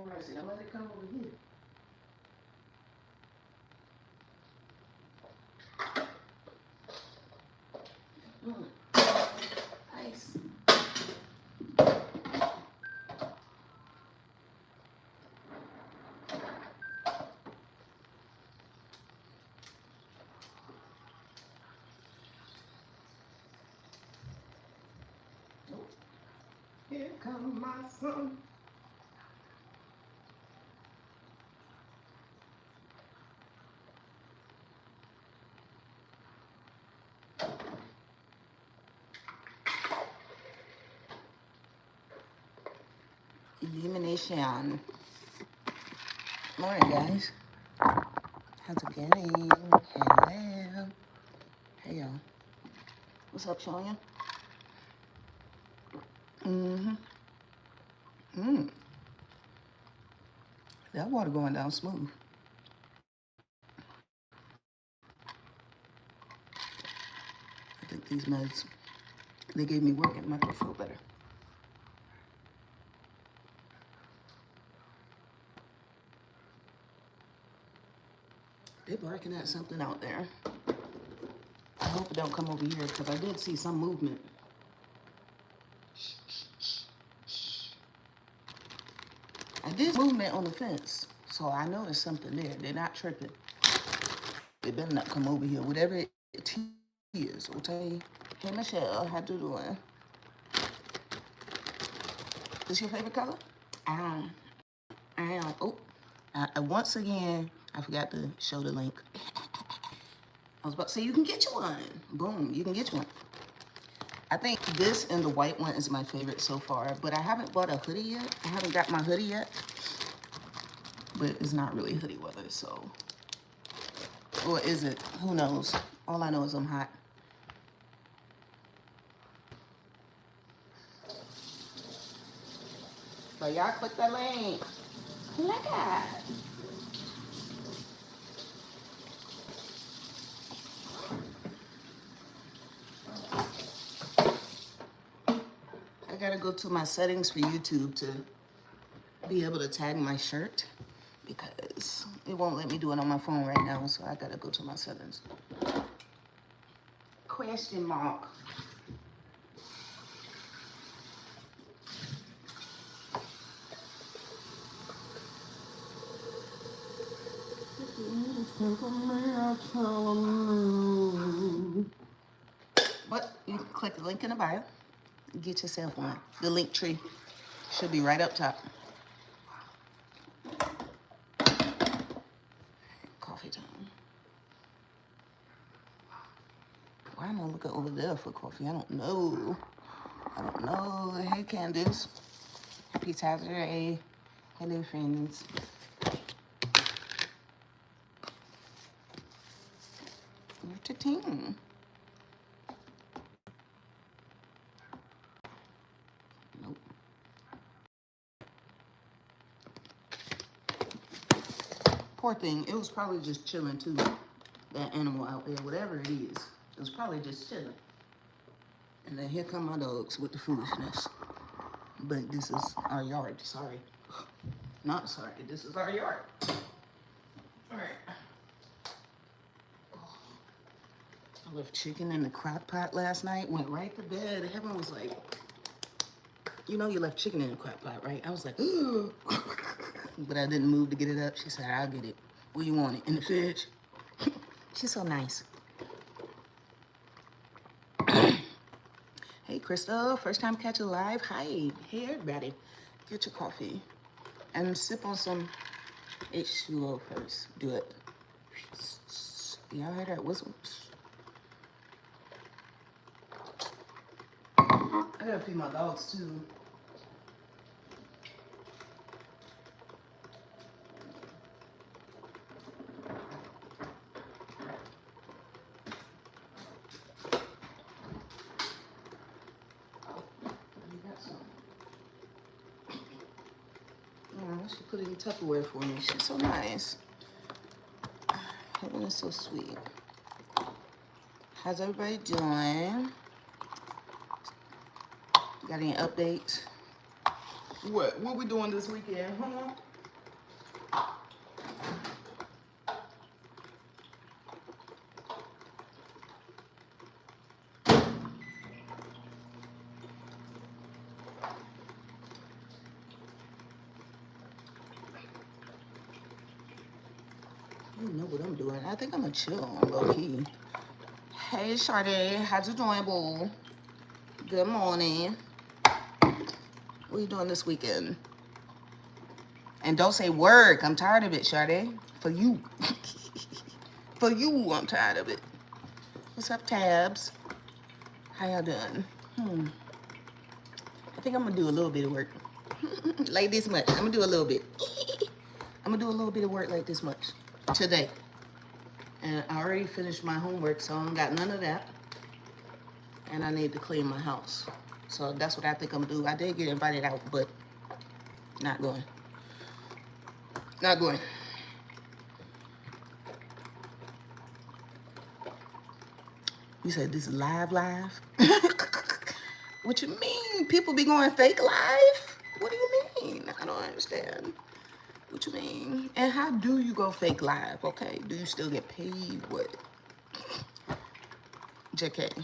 have mercy. Don't let it come over here. Nice. Here come my son. Illumination. Morning, guys. How's it going? Hello. Hey, y'all. What's up, Sonya? That water going down smooth. I think these meds, they gave me work and make me feel better. They're barking at something out there. I hope it don't come over here because I did see some movement. I did movement on the fence, so I know there's something there. They're not tripping. They better not come over here. Whatever it is, okay? Hey, Michelle, how you doing? This your favorite color? Oh, once again, I forgot to show the link. I was about to say, you can get you one. Boom, you can get you one. I think this and the white one is my favorite so far, but I haven't bought a hoodie yet. I haven't got my hoodie yet, but it's not really hoodie weather, so. Or is it? Who knows? All I know is I'm hot. So y'all click that link. Look at it. I gotta go to my settings for YouTube to be able to tag my shirt because it won't let me do it on my phone right now, so I gotta go to my settings. Question mark. But you can click the link in the bio. Get yourself one. The link tree should be right up top. Coffee time. Why am I looking over there for coffee? I don't know. Hey, Candace. Happy Saturday. Hello, friends. Where's the team? Nope. Poor thing. It was probably just chilling too. That animal out there, whatever it is, it was probably just chilling. And then here come my dogs with the foolishness. But this is our yard. Sorry. Not sorry. This is our yard. All right. I left chicken in the crock pot last night. Went right to bed. Heaven was like, you know you left chicken in the crock pot, right? I was like, ooh. But I didn't move to get it up. She said, I'll get it. Where you want it? In the fridge? She's so nice. Hey, Crystal. First time catch a live. Hi. Hey, everybody. Get your coffee. And sip on some H2O first. Do it. Y'all heard that whistle? I gotta feed my dogs, too. She put it in Tupperware for me. She's so nice. Heaven is so sweet. How's everybody doing? Got any updates? What we doing this weekend, huh? You know what I'm doing. I think I'm gonna chill on low key. Hey, Sade, how's it doing, boo? Good morning. What are you doing this weekend? And don't say work. I'm tired of it, Sade. For you. For you, I'm tired of it. What's up, Tabs? How y'all doing? I think I'm gonna do a little bit of work. Like this much. I'm gonna do a little bit. I'm gonna do a little bit of work like this much today. And I already finished my homework, so I don't got none of that. And I need to clean my house. So that's what I think I'm gonna do. I did get invited out, but not going. Not going. You said this is live? What you mean? People be going fake live? What do you mean? I don't understand. What you mean? And how do you go fake live? Okay, do you still get paid? What? JK.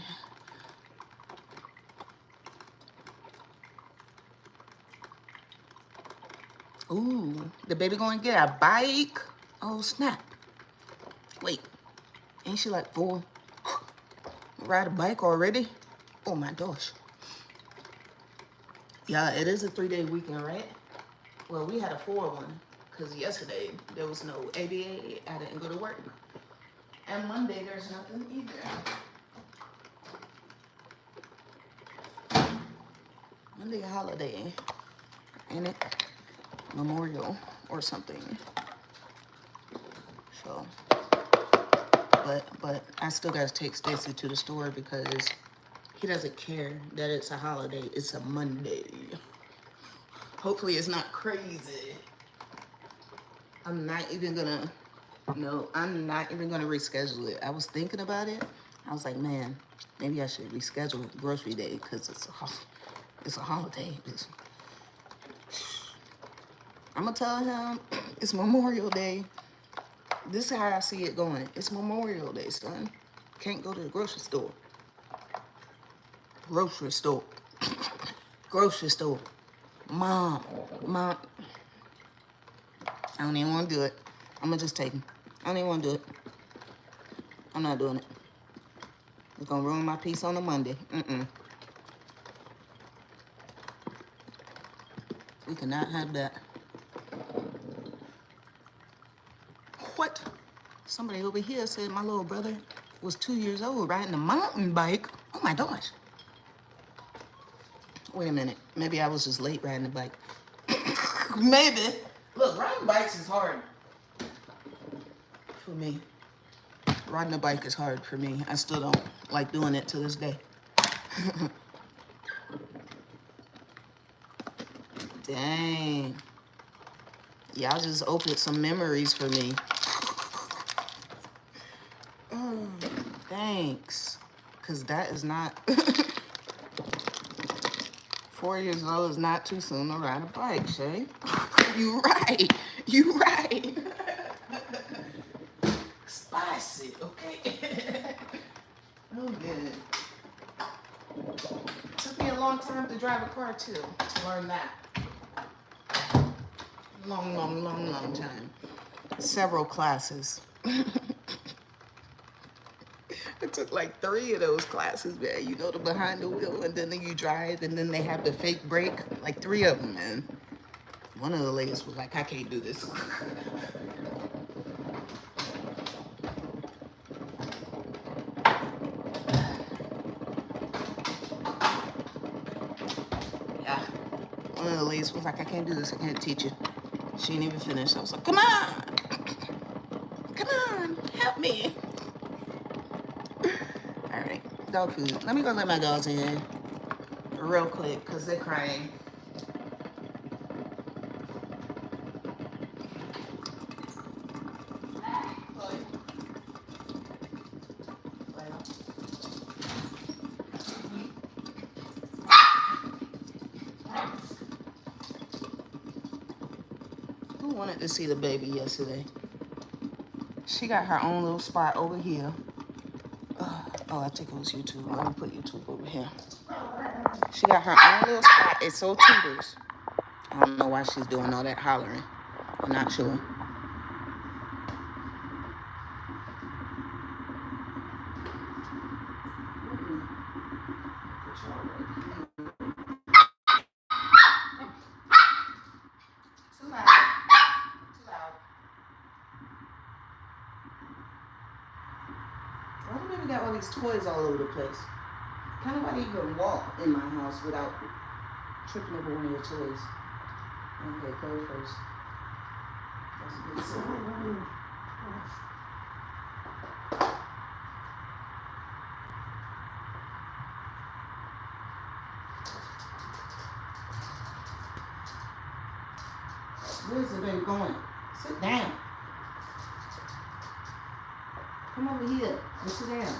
Ooh, the baby going to get a bike? Oh, snap. Wait, ain't she like 4? Ride a bike already? Oh my gosh. Yeah, it is a 3-day weekend, right? Well, we had a 4 one because yesterday there was no ABA. I didn't go to work. And Monday there's nothing either. Monday a holiday, ain't it? Memorial or something. So, but I still gotta take Stacy to the store because he doesn't care that it's a holiday. It's a Monday. Hopefully it's not crazy. I'm not even gonna reschedule it. I was thinking about it. I was like, man, maybe I should reschedule grocery day because it's a holiday. I'm gonna tell him it's Memorial Day. This is how I see it going. It's Memorial Day, son. Can't go to the grocery store. Grocery store. Grocery store. Mom. I don't even want to do it. I'm gonna just take him. I don't even want to do it. I'm not doing it. It's gonna ruin my peace on a Monday. We cannot have that. What? Somebody over here said my little brother was 2 years old riding a mountain bike. Oh my gosh. Wait a minute. Maybe I was just late riding the bike. Maybe. Look, riding bikes is hard for me. Riding a bike is hard for me. I still don't like doing it to this day. Dang. Y'all just opened some memories for me. Thanks. Because that is not... 4 years old is not too soon to ride a bike, Shay. You right. You right. Spicy, okay? Oh, good. Took me a long time to drive a car, too, to learn that. Long time. Several classes. It took like 3 of those classes, man. You know, the behind the wheel, and then you drive, and then they have the fake brake. Like 3 of them, man. One of the ladies was like, I can't do this. Yeah. One of the ladies was like, I can't do this. I can't teach you. She didn't even finish. I was like, come on. Come on. Help me. All right. Dog food. Let me go let my dogs in real quick because they're crying. Who wanted to see the baby yesterday? She got her own little spot over here. Oh, I think it was YouTube. Let me put YouTube over here. She got her own little spot. It's so tutors. I don't know why she's doing all that hollering. I'm not sure. Too loud. Too loud. Why do we got all these toys all over the place? Can nobody even walk in my house without tripping over one of your toys? Okay, Chloe first. That's a good sign. Where's the baby going? Sit down. Come over here and sit down.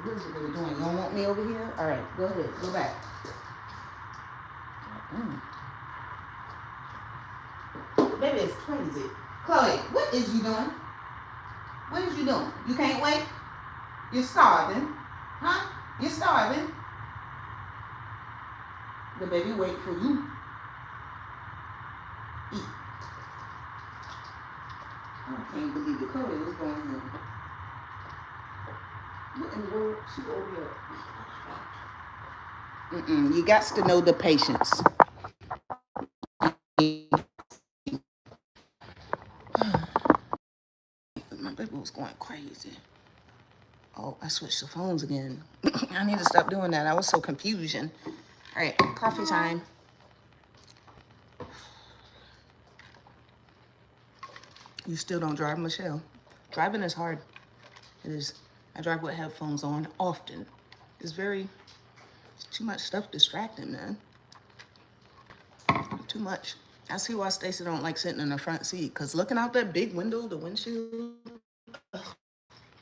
What is it really doing? You don't want me over here? All right, go ahead. Go back. Baby is crazy. Chloe, what is you doing? What is you doing? You can't wait? You're starving. Huh? You're starving. The baby wait for you. Eat. I can't believe it. Chloe, what's going on? What in the world? She over here. You got to know the patience. My baby was going crazy. Oh, I switched the phones again. I need to stop doing that. I was so confusion. All right, coffee time. You still don't drive, Michelle? Driving is hard. It is. I drive with headphones on often. It's too much stuff distracting, man. Too much. I see why Stacey don't like sitting in the front seat, because looking out that big window, the windshield,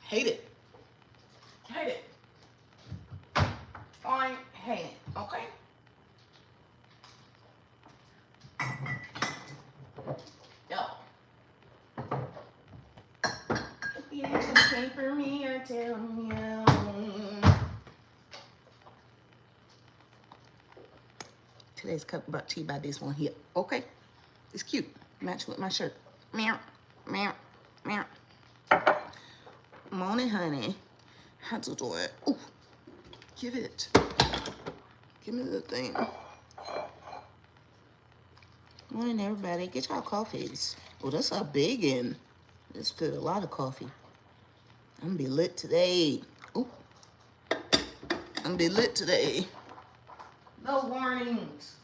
hate it. Hate it. Fine, hate it, okay? No. If you just came for me, I tell you. Today's cup brought to you by this one here. Okay. It's cute. Match with my shirt. Meow. Meow. Meow. Morning, honey. How to do it? Ooh. Give it. Give me the thing. Morning, everybody. Get y'all coffees. Oh, that's a big one. This fit a lot of coffee. I'm gonna be lit today. Ooh. I'm gonna be lit today. No warnings.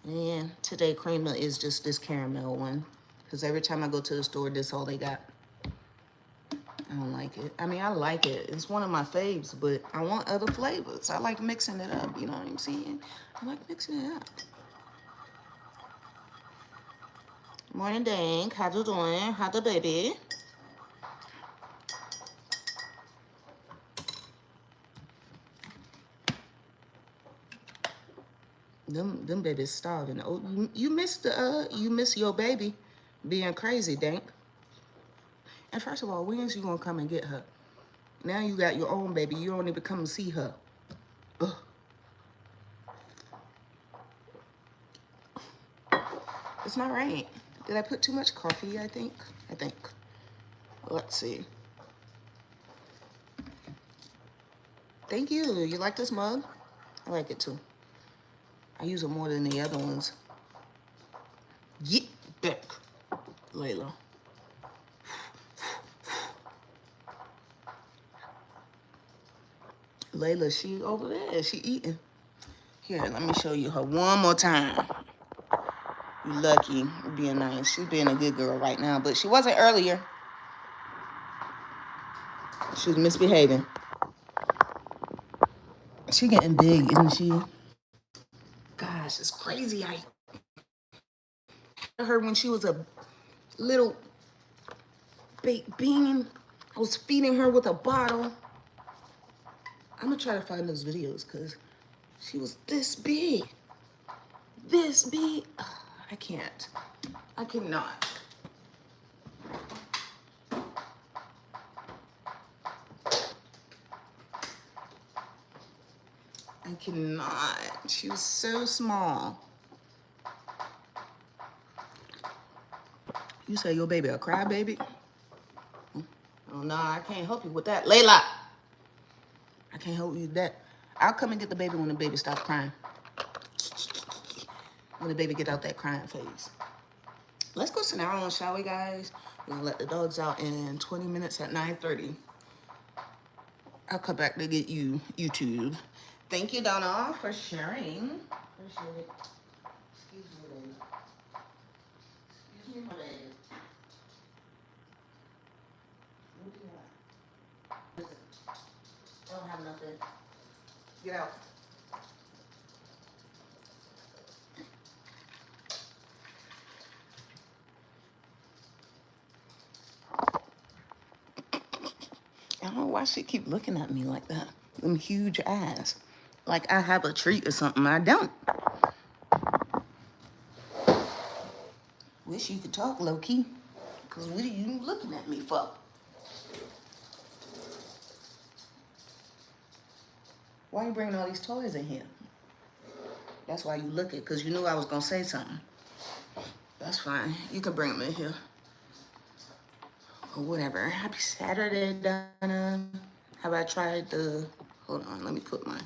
And today cream milk is just this caramel one. Because every time I go to the store, this all they got. I don't like it. I mean, I like it. It's one of my faves, but I want other flavors. I like mixing it up, you know what I'm saying? I like mixing it up. Morning, Dank. How you doing? How the baby? Them babies starving. Oh, you missed your baby being crazy, Dank. And first of all, when is you gonna come and get her? Now you got your own baby. You don't even come and see her. Ugh. It's not right. Did I put too much coffee, I think? Let's see. Thank you. You like this mug? I like it too. I use it more than the other ones. Get back, Layla. Layla, she over there. She eating. Here, let me show you her one more time. You lucky. Being nice. She's being a good girl right now, but she wasn't earlier. She was misbehaving. She getting big, isn't she? Gosh, it's crazy. I her when she was a little baked bean. I was feeding her with a bottle. I'm gonna try to find those videos because she was this big. This big. Ugh, I can't. I cannot. I cannot. She was so small. You say your baby a crybaby? Oh, no, I can't help you with that. Layla, I can't help you with that. I'll come and get the baby when the baby stops crying. When the baby get out that crying phase. Let's go sit down, shall we, guys? We're gonna let the dogs out in 20 minutes at 9:30. I'll come back to get you, YouTube. Thank you, Donna, for sharing. Appreciate it. Excuse me, baby. Excuse me, my baby. What do you want? Listen, I don't have nothing. Get out. I don't know why she keep looking at me like that. Them huge eyes. Like I have a treat or something. I don't. Wish you could talk, low-key. Because what are you looking at me for? Why you bringing all these toys in here? That's why you looking, because you knew I was going to say something. That's fine. You can bring them in here. Or whatever. Happy Saturday, Donna. Have I tried the... Hold on, let me put my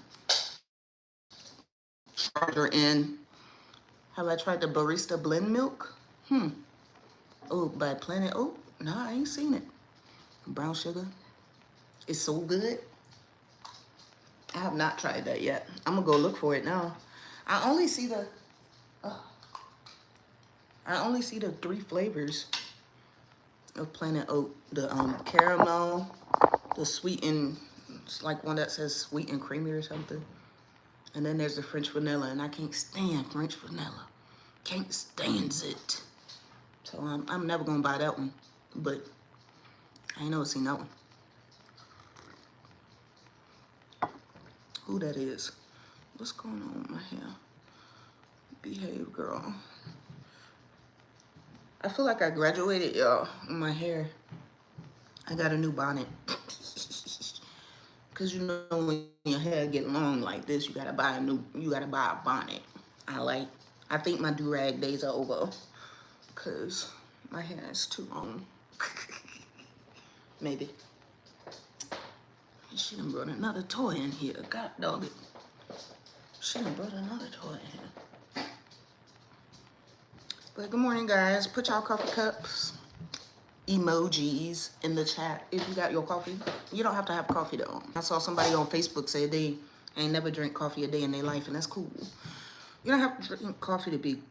charger in. Have I tried the barista blend milk? Oh, by Planet Oat? No, I ain't seen it. Brown sugar. It's so good. I have not tried that yet. I'm gonna go look for it now. I only see the 3 flavors of Planet Oat. The caramel, the sweet and it's like one that says sweet and creamy or something. And then there's the French vanilla, and I can't stand French vanilla. Can't stand it. So I'm never gonna buy that one. But I ain't never seen that one. Who that is? What's going on with my hair? Behave, girl. I feel like I graduated, y'all, in my hair. I got a new bonnet. Cause you know when your hair get long like this, you gotta buy a bonnet. I think my do-rag days are over. Cause my hair is too long. Maybe. She done brought another toy in here. God dog it. She done brought another toy in here. But good morning, guys. Put y'all coffee cups, emojis in the chat if you got your coffee. You don't have to have coffee though. I saw somebody on Facebook say they ain't never drink coffee a day in their life, and that's cool. You don't have to drink coffee to be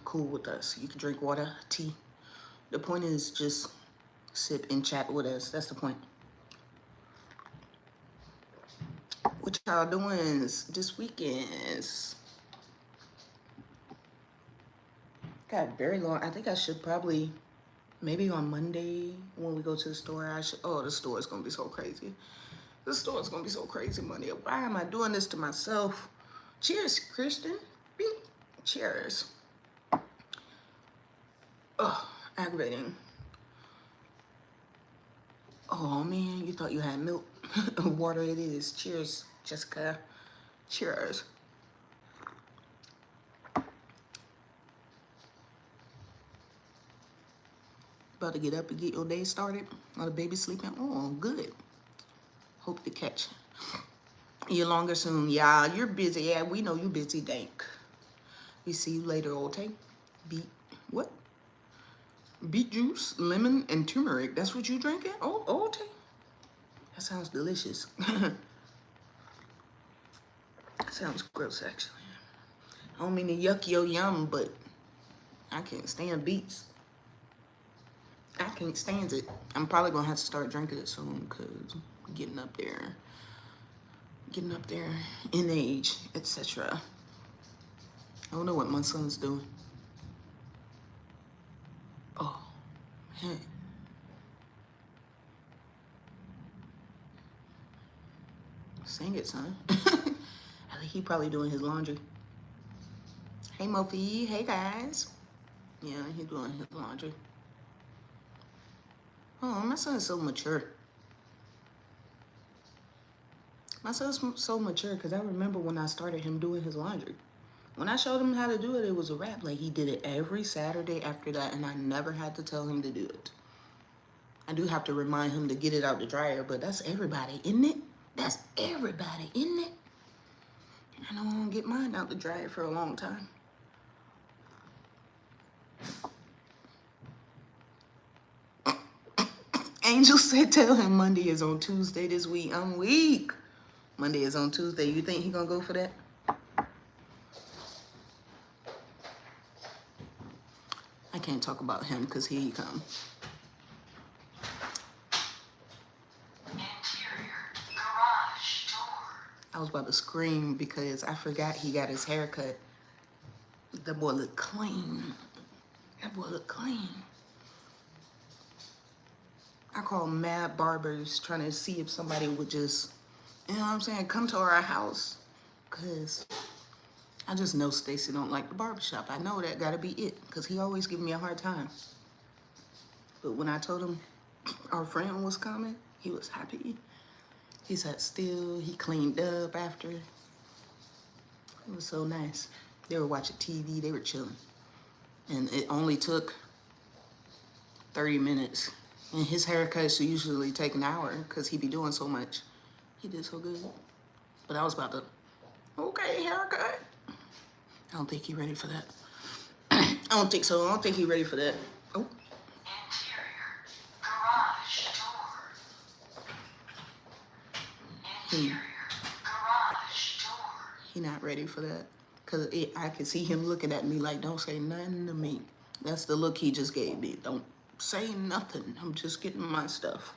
cool with us. You can drink water, tea. The point is just sip and chat with us. That's the point. What y'all doing this weekend? Got very long. I think I should probably, maybe on Monday when we go to the store, oh, the store is going to be so crazy. The store is going to be so crazy Monday. Why am I doing this to myself? Cheers, Kristen. Beep. Cheers. Oh, aggravating. Oh, man, you thought you had milk. Water it is. Cheers, Jessica. Cheers. About to get up and get your day started. While the baby's sleeping. Oh, good. Hope to catch you longer soon. Yeah, you're busy. Yeah, we know you busy, Dank. We see you later, okay? What? Beet juice, lemon, and turmeric. That's what you drinking? Oh, okay. That sounds delicious. That sounds gross, actually. I don't mean to yuck your yum, but I can't stand beets. I can't stand it. I'm probably gonna have to start drinking it soon because I'm getting up there in age, etc. I don't know what my son's doing. Oh, man. Sing it, son. I think he probably doing his laundry. Hey, Mofi. Hey, guys. Yeah, he doing his laundry. Oh, my son's so mature. My son's so mature because I remember when I started him doing his laundry. When I showed him how to do it, it was a wrap. Like, he did it every Saturday after that, and I never had to tell him to do it. I do have to remind him to get it out the dryer, but that's everybody, isn't it? That's everybody, isn't it? I don't want to get mine out the dryer for a long time. Angel said, tell him Monday is on Tuesday this week. I'm weak. Monday is on Tuesday. You think he gonna go for that? I can't talk about him because here he come. Interior garage door. I was about to scream because I forgot he got his hair cut. That boy look clean. That boy look clean. I call mad barbers trying to see if somebody would just, you know what I'm saying, come to our house. Because I just know Stacy don't like the barbershop. I know that gotta be it, because he always give me a hard time. But when I told him our friend was coming, he was happy. He sat still, he cleaned up after. It was so nice. They were watching TV, they were chilling. And it only took 30 minutes. And his haircuts usually take an hour because he be doing so much. He did so good. But I was about to, okay, haircut. I don't think he ready for that. I don't think so. I don't think he ready for that. Oh. Interior garage door. Interior garage door. He not ready for that. Because I could see him looking at me like, don't say nothing to me. That's the look he just gave me. Don't say nothing. I'm just getting my stuff.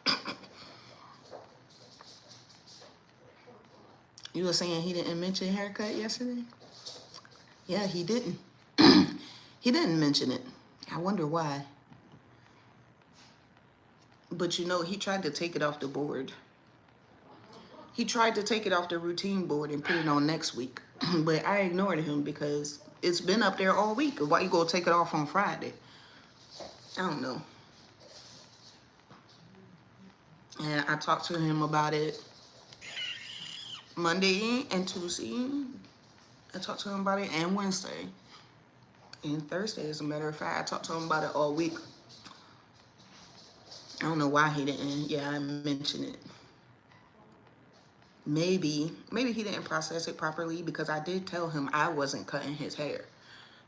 You were saying he didn't mention haircut yesterday? Yeah, he didn't. He didn't mention it. I wonder why. But you know, he tried to take it off the board. He tried to take it off the routine board and put it on next week. But I ignored him because it's been up there all week. Why you gonna take it off on Friday? I don't know. And I talked to him about it Monday and Tuesday. I talked to him about it and Wednesday. And Thursday, as a matter of fact, I talked to him about it all week. I don't know why he didn't. Yeah, I mentioned it. Maybe he didn't process it properly because I did tell him I wasn't cutting his hair.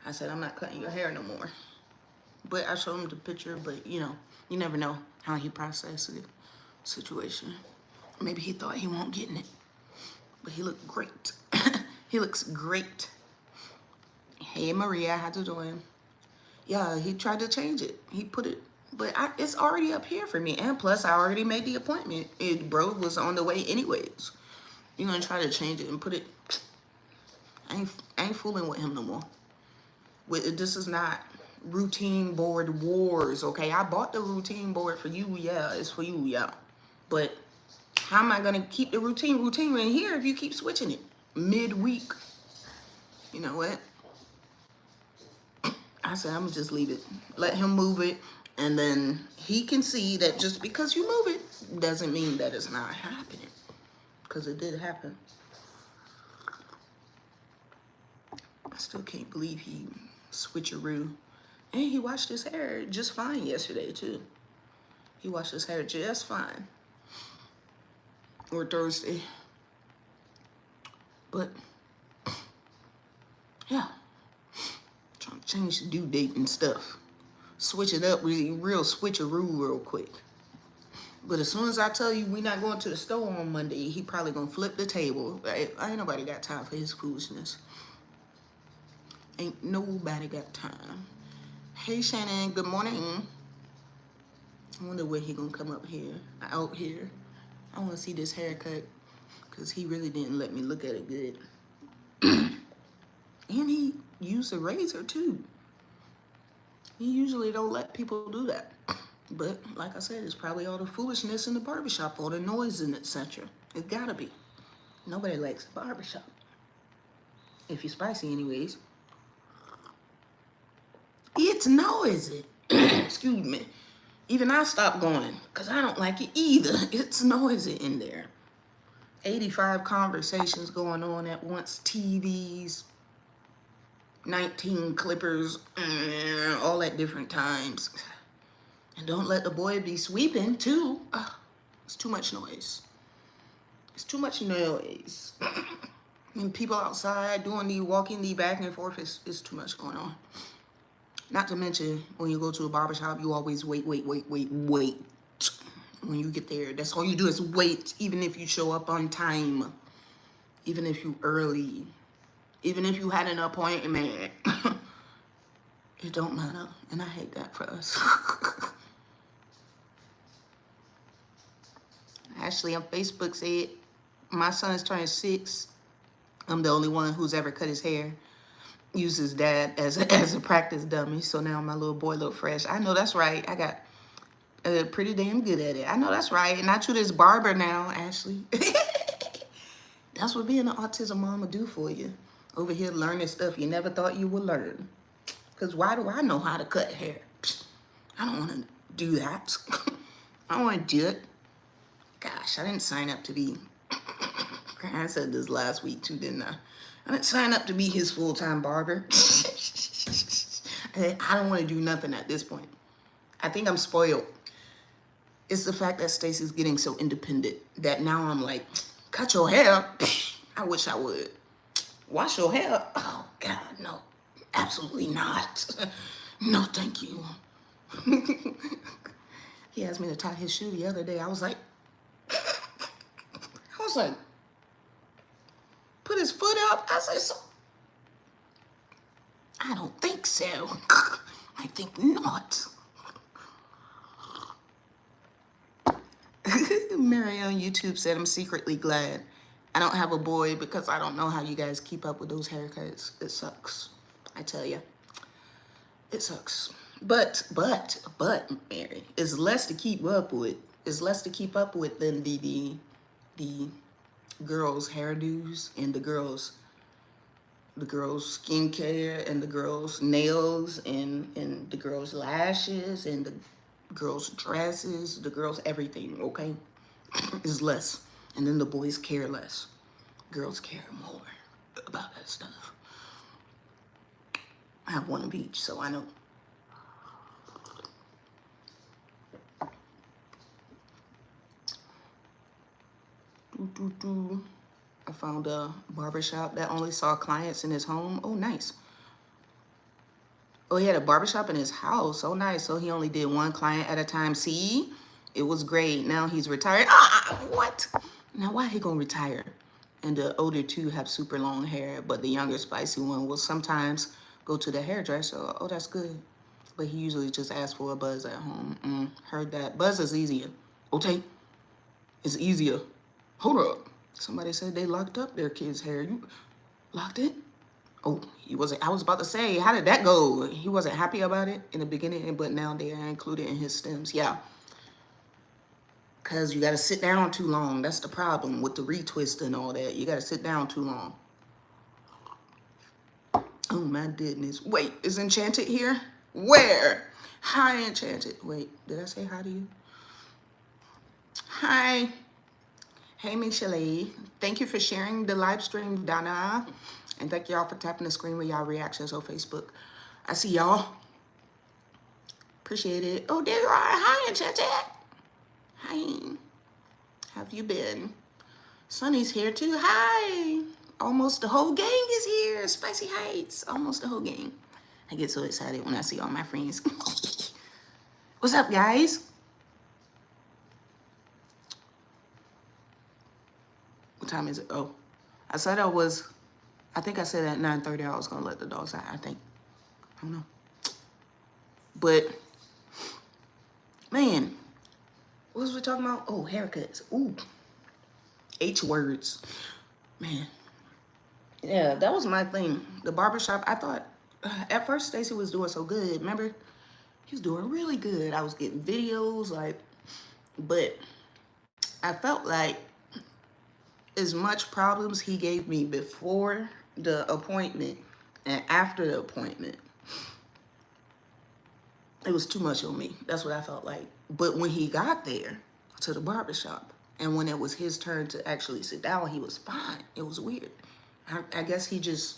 I said, I'm not cutting your hair no more. But I showed him the picture, but you know, you never know how he processed the situation. Maybe he thought he won't getting it. But he looked great. He looks great. Hey, Maria, how you doing? Yeah, he tried to change it. He put it, but it's already up here for me. And plus, I already made the appointment. Bro was on the way anyways. You're going to try to change it and put it. I ain't fooling with him no more. This is not routine board wars, okay? I bought the routine board for you. Yeah, it's for you, yeah. But how am I going to keep the routine in here if you keep switching it midweek? You know what? I said, I'm going to just leave it. Let him move it. And then he can see that just because you move it doesn't mean that it's not happening. Because it did happen. I still can't believe he switcheroo. And he washed his hair just fine yesterday, too. He washed his hair just fine. Or Thursday. But, yeah. Trying to change the due date and stuff. Switch it up, real switcheroo real quick. But as soon as I tell you we're not going to the store on Monday, he probably going to flip the table. Ain't nobody got time for his foolishness. Ain't nobody got time. Hey, Shannon, good morning. I wonder when he going to come up here, out here. I want to see this haircut because he really didn't let me look at it good. And he used a razor, too. He usually don't let people do that. But, like I said, it's probably all the foolishness in the barbershop, all the noise and etc. It gotta be. Nobody likes a barbershop. If you're spicy anyways. It's noisy. Excuse me. Even I stopped going because I don't like it either. It's noisy in there. 85 conversations going on at once. TVs, 19 clippers, all at different times. And don't let the boy be sweeping too. It's too much noise. It's too much noise. And people outside doing the walking the back and forth, it's too much going on. Not to mention, when you go to a barbershop, you always wait. When you get there, that's all you do is wait, even if you show up on time, even if you early, even if you had an appointment. It don't matter, and I hate that for us. Ashley on Facebook said, my son is turning 6. I'm the only one who's ever cut his hair. Use his dad as a practice dummy. So now my little boy look fresh. I know that's right. I got pretty damn good at it. I know that's right. And I do this barber now, Ashley. That's what being an autism mama do for you. Over here learning stuff you never thought you would learn. Because why do I know how to cut hair? I don't want to do that. I don't want to do it. Gosh, I didn't sign up to be... I said this last week too, didn't I? I didn't sign up to be his full-time barber. I don't want to do nothing at this point. I think I'm spoiled. It's the fact that Stacey's getting so independent that now I'm like, cut your hair? I wish I would. Wash your hair? Oh, God, no. Absolutely not. No, thank you. He asked me to tie his shoe the other day. I was like, put his foot up. I said, so. I don't think so. I think not. Mary on YouTube said, I'm secretly glad I don't have a boy because I don't know how you guys keep up with those haircuts. It sucks. I tell you. It sucks. But, Mary, it's less to keep up with. It's less to keep up with than the girls' hairdos and the girls' skincare and the girls' nails and the girls' lashes and the girls' dresses, the girls' everything, okay? Is less. And then the boys care less. Girls care more about that stuff. I have one of each, so I know. I found a barbershop that only saw clients in his home. Oh, nice. Oh, he had a barbershop in his house. Oh, nice. So he only did one client at a time. See? It was great. Now he's retired. What? Now, why he gonna retire? And the older two have super long hair, but the younger spicy one will sometimes go to the hairdresser. Oh, that's good. But he usually just asks for a buzz at home. Heard that. Buzz is easier. Okay? It's easier. Hold up. Somebody said they locked up their kid's hair. You locked it? Oh, he wasn't. I was about to say, how did that go? He wasn't happy about it in the beginning, but now they are included in his stems. Yeah. Because you got to sit down too long. That's the problem with the retwist and all that. You got to sit down too long. Oh, my goodness. Wait, is Enchanted here? Where? Hi, Enchanted. Wait, did I say hi to you? Hi. Hey, Michelle. Thank you for sharing the live stream, Donna. And thank y'all for tapping the screen with y'all reactions on Facebook. I see y'all. Appreciate it. Oh, there you are. Hi, Enchanted. Hi. Have you been? Sunny's here too. Hi. Almost the whole gang is here. Spicy Heights. Almost the whole gang. I get so excited when I see all my friends. What's up, guys? What time is it? Oh, I said I think I said at 9:30 I was going to let the dogs out, I think. I don't know. But, man, what was we talking about? Oh, haircuts. Ooh. H words. Man. Yeah, that was my thing. The barbershop, I thought, at first Stacey was doing so good. Remember? He was doing really good. I was getting videos, but I felt like as much problems he gave me before the appointment and after the appointment, it was too much on me. That's what I felt like. But when he got there to the barbershop, and when it was his turn to actually sit down, he was fine. It was weird. I guess he just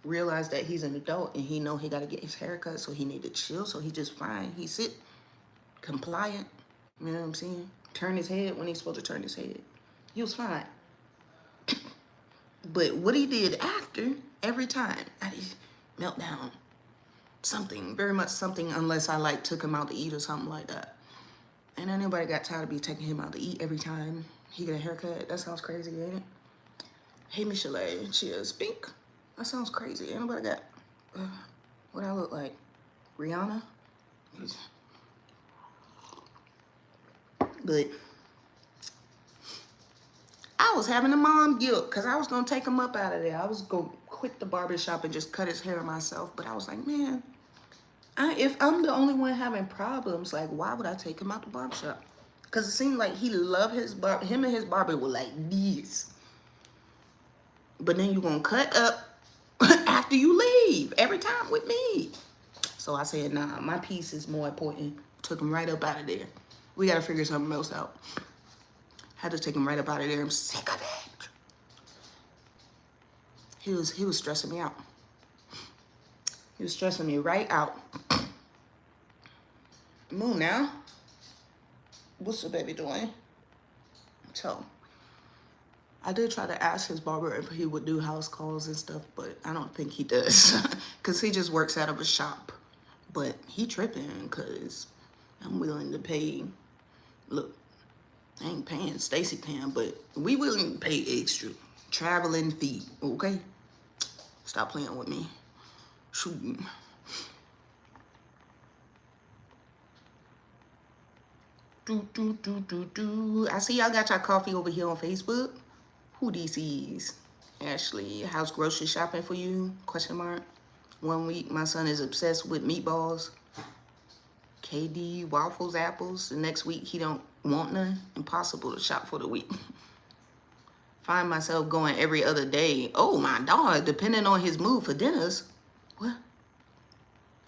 realized that he's an adult and he know he got to get his hair cut, so he need to chill. So he just fine. He sit compliant. You know what I'm saying? Turn his head when he's supposed to turn his head. He was fine. But what he did after, every time, I just meltdown. Something, very much something, unless I like took him out to eat or something like that. And anybody got tired of me taking him out to eat every time he get a haircut? That sounds crazy, ain't it? Hey, Michelle, cheers. Pink. That sounds crazy. Anybody got what I look like? Rihanna? But I was having a mom guilt because I was going to take him up out of there. I was going to quit the barbershop and just cut his hair myself. But I was like, man, if I'm the only one having problems, like, why would I take him out the barbershop? Because it seemed like he loved his barber. Him and his barber were like this. But then you're going to cut up after you leave every time with me. So I said, nah, my piece is more important. Took him right up out of there. We got to figure something else out. Had to take him right up out of there. I'm sick of it. He was stressing me out. He was stressing me right out. Moon now. What's the baby doing? So I did try to ask his barber if he would do house calls and stuff, but I don't think he does. Because he just works out of a shop. But he tripping because I'm willing to pay. Look, I ain't paying, Stacy paying, but we willing to pay extra. Traveling fee, okay? Stop playing with me. Shoot. I see y'all got your coffee over here on Facebook. Who this is? Ashley, how's grocery shopping for you? Question mark. 1 week, my son is obsessed with meatballs. KD, waffles, apples. The next week, he don't want none. Impossible to shop for the week. Find myself going every other day. Oh, my dog, depending on his mood for dinners. What?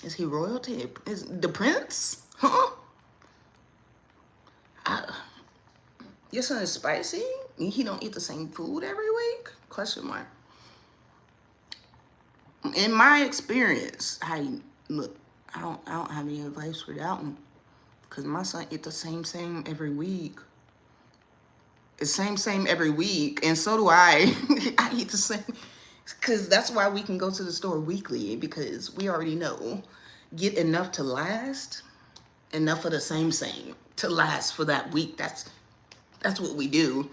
Is he royalty? Is the prince? Huh? Your son is spicy? He don't eat the same food every week? Question mark. In my experience, look, I don't have any advice for that one. Because my son eat the same every week. It's same every week. And so do I. I eat the same. Because that's why we can go to the store weekly. Because we already know. Get enough to last. Enough of the same to last for that week. That's what we do.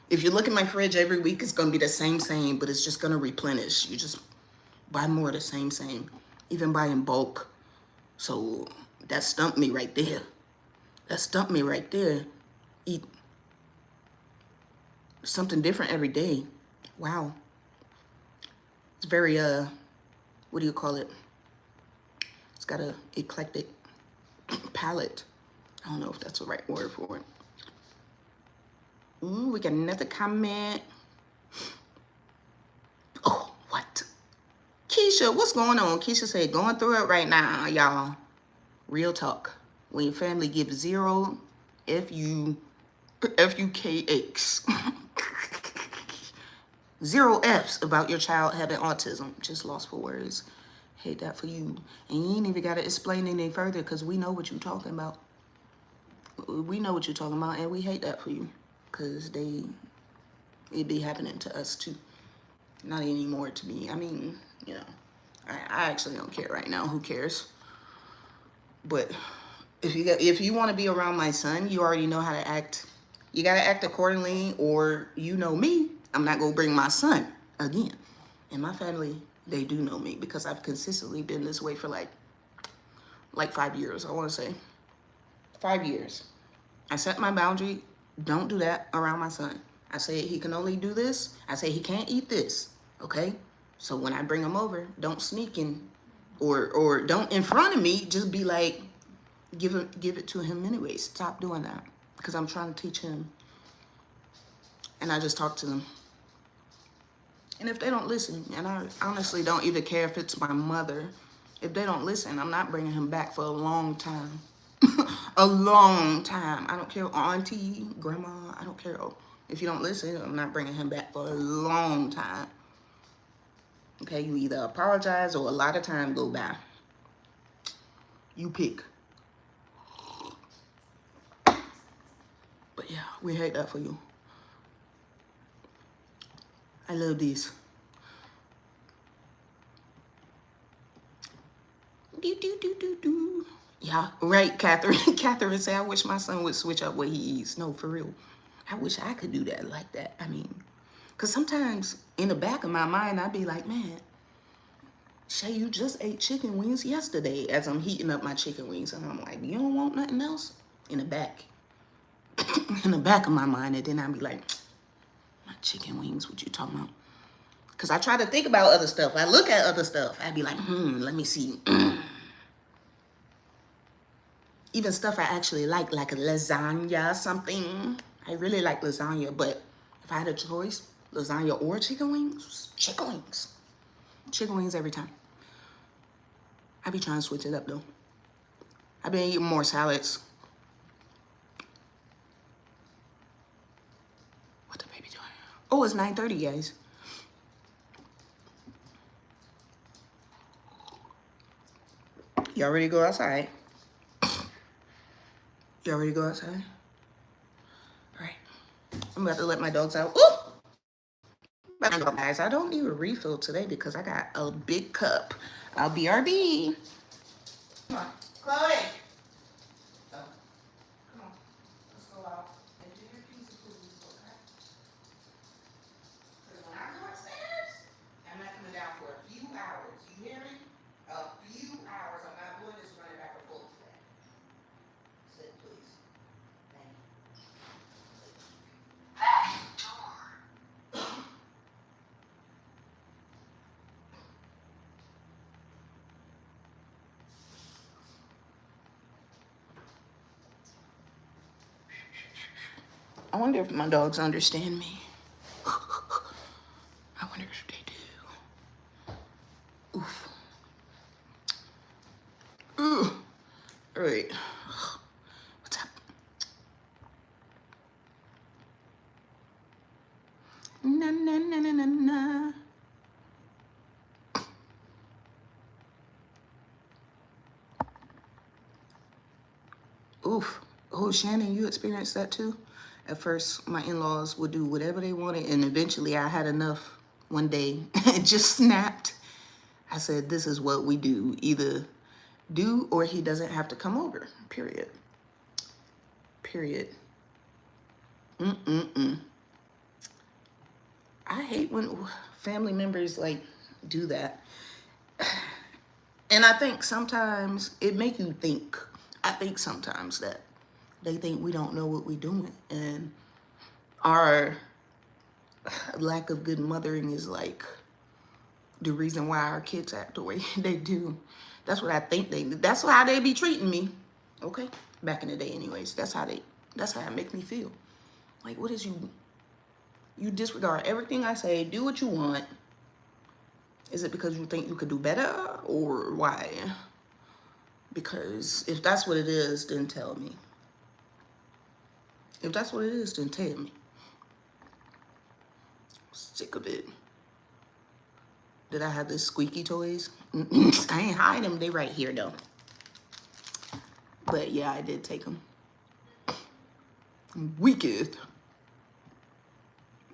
If you look at my fridge every week, it's going to be the same, but it's just going to replenish. You just buy more of the same. Even buy in bulk. So that stumped me right there. Eat something different every day. Wow. It's very, what do you call it? It's got a eclectic palate. I don't know if that's the right word for it. Ooh, we got another comment. Oh, what? Keisha, what's going on? Keisha said, going through it right now, y'all. Real talk. When your family gives 0 FUKX. 0 F's about your child having autism. Just lost for words. Hate that for you. And you ain't even got to explain any further because we know what you're talking about. We know what you're talking about, and we hate that for you. Because it be happening to us too. Not anymore to me. I mean, you know, I actually don't care right now. Who cares? But if you want to be around my son, you already know how to act. You got to act accordingly, or you know me. I'm not going to bring my son again. And my family, they do know me because I've consistently been this way for like 5 years, I want to say. 5 years. I set my boundary. Don't do that around my son. I say he can only do this. I say he can't eat this. Okay? So when I bring him over, don't sneak in or don't in front of me. Just be like, give it to him anyway. Stop doing that. Because I'm trying to teach him and I just talk to them. And if they don't listen, and I honestly don't even care if it's my mother, if they don't listen, I'm not bringing him back for a long time. A long time. I don't care, auntie, grandma, I don't care. If you don't listen, I'm not bringing him back for a long time. Okay, you either apologize or a lot of time go by. You pick. But yeah, we hate that for you. I love these. Do, do, do, do, do. Yeah, right, Catherine. Catherine said, I wish my son would switch up what he eats. No, for real. I wish I could do that like that. I mean, because sometimes in the back of my mind, I'd be like, man, Shay, you just ate chicken wings yesterday as I'm heating up my chicken wings. And I'm like, you don't want nothing else? In the back. In the back of my mind. And then I'd be like, my chicken wings, what you talking about? Because I try to think about other stuff. I look at other stuff. I'd be like, let me see. Even stuff I actually like a lasagna, something. I really like lasagna, but if I had a choice, lasagna or chicken wings, chicken wings. Chicken wings every time. I be trying to switch it up though. I've been eating more salads. What the baby doing? Oh, it's 9:30, guys. Y'all ready to go outside? Y'all ready to go outside? All right. I'm about to let my dogs out. Ooh! But guys, I don't need a refill today because I got a big cup. I'll BRB. Come on, Chloe. Oh, come on, let's go out and do your piece of food, okay? Because when I go upstairs, I'm not coming down for a few hours. You hear me? A few hours. I'm not doing this running back and forth today. Sit, please. Thank you. Back door. I wonder if my dogs understand me. I wonder if they do. Oof. Ooh. All right. What's up? Na na na na na na. Oof. Oh, Shannon, you experienced that too? At first, my in-laws would do whatever they wanted, and eventually I had enough one day. It just snapped. I said, this is what we do. Either do or he doesn't have to come over. Period. Period. I hate when family members like do that. And I think sometimes it make you think. I think sometimes that they think we don't know what we're doing. And our lack of good mothering is like the reason why our kids act the way they do. That's what I think that's how they be treating me. Okay? Back in the day anyways. That's how it make me feel. Like, what is you disregard everything I say, do what you want. Is it because you think you could do better or why? Because if that's what it is, then tell me. If that's what it is, then tell me. Sick of it. Did I have the squeaky toys? I ain't hide them. They right here though. But yeah, I did take them. Wicked.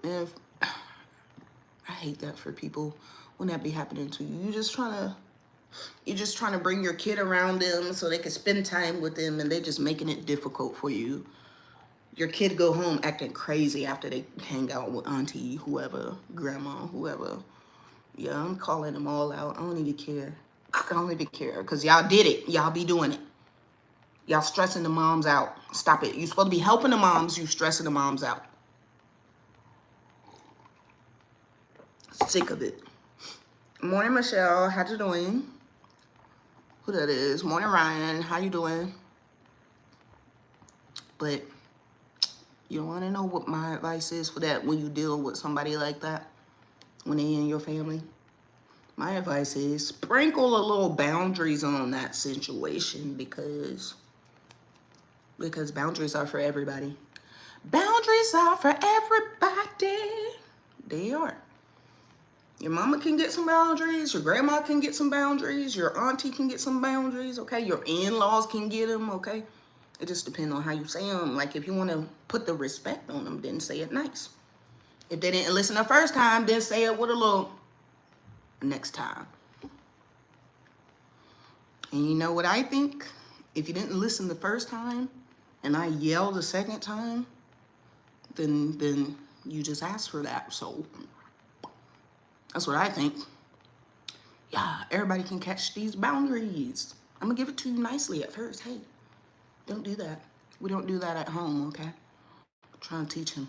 If I hate that for people when that be happening to you. You're just trying to bring your kid around them so they can spend time with them, and they're just making it difficult for you. Your kid go home acting crazy after they hang out with auntie, whoever, grandma, whoever. Yeah, I'm calling them all out. I don't even care. I don't even care because y'all did it. Y'all be doing it. Y'all stressing the moms out. Stop it. You're supposed to be helping the moms. You stressing the moms out. Sick of it. Morning, Michelle. How you doing? Who that is? Morning, Ryan. How you doing? But You don't want to know what my advice is for that when you deal with somebody like that, when they in your family? My advice is sprinkle a little boundaries on that situation because boundaries are for everybody. Boundaries are for everybody. They are. Your mama can get some boundaries. Your grandma can get some boundaries. Your auntie can get some boundaries, okay? Your in-laws can get them, okay? It just depends on how you say them. Like, if you want to put the respect on them, then say it nice. If they didn't listen the first time, then say it with a little next time. And you know what I think? If you didn't listen the first time and I yell the second time, then you just asked for that. So that's what I think. Yeah, everybody can catch these boundaries. I'm gonna give it to you nicely at first. Hey, don't do that. We don't do that at home, okay? I'm trying to teach him.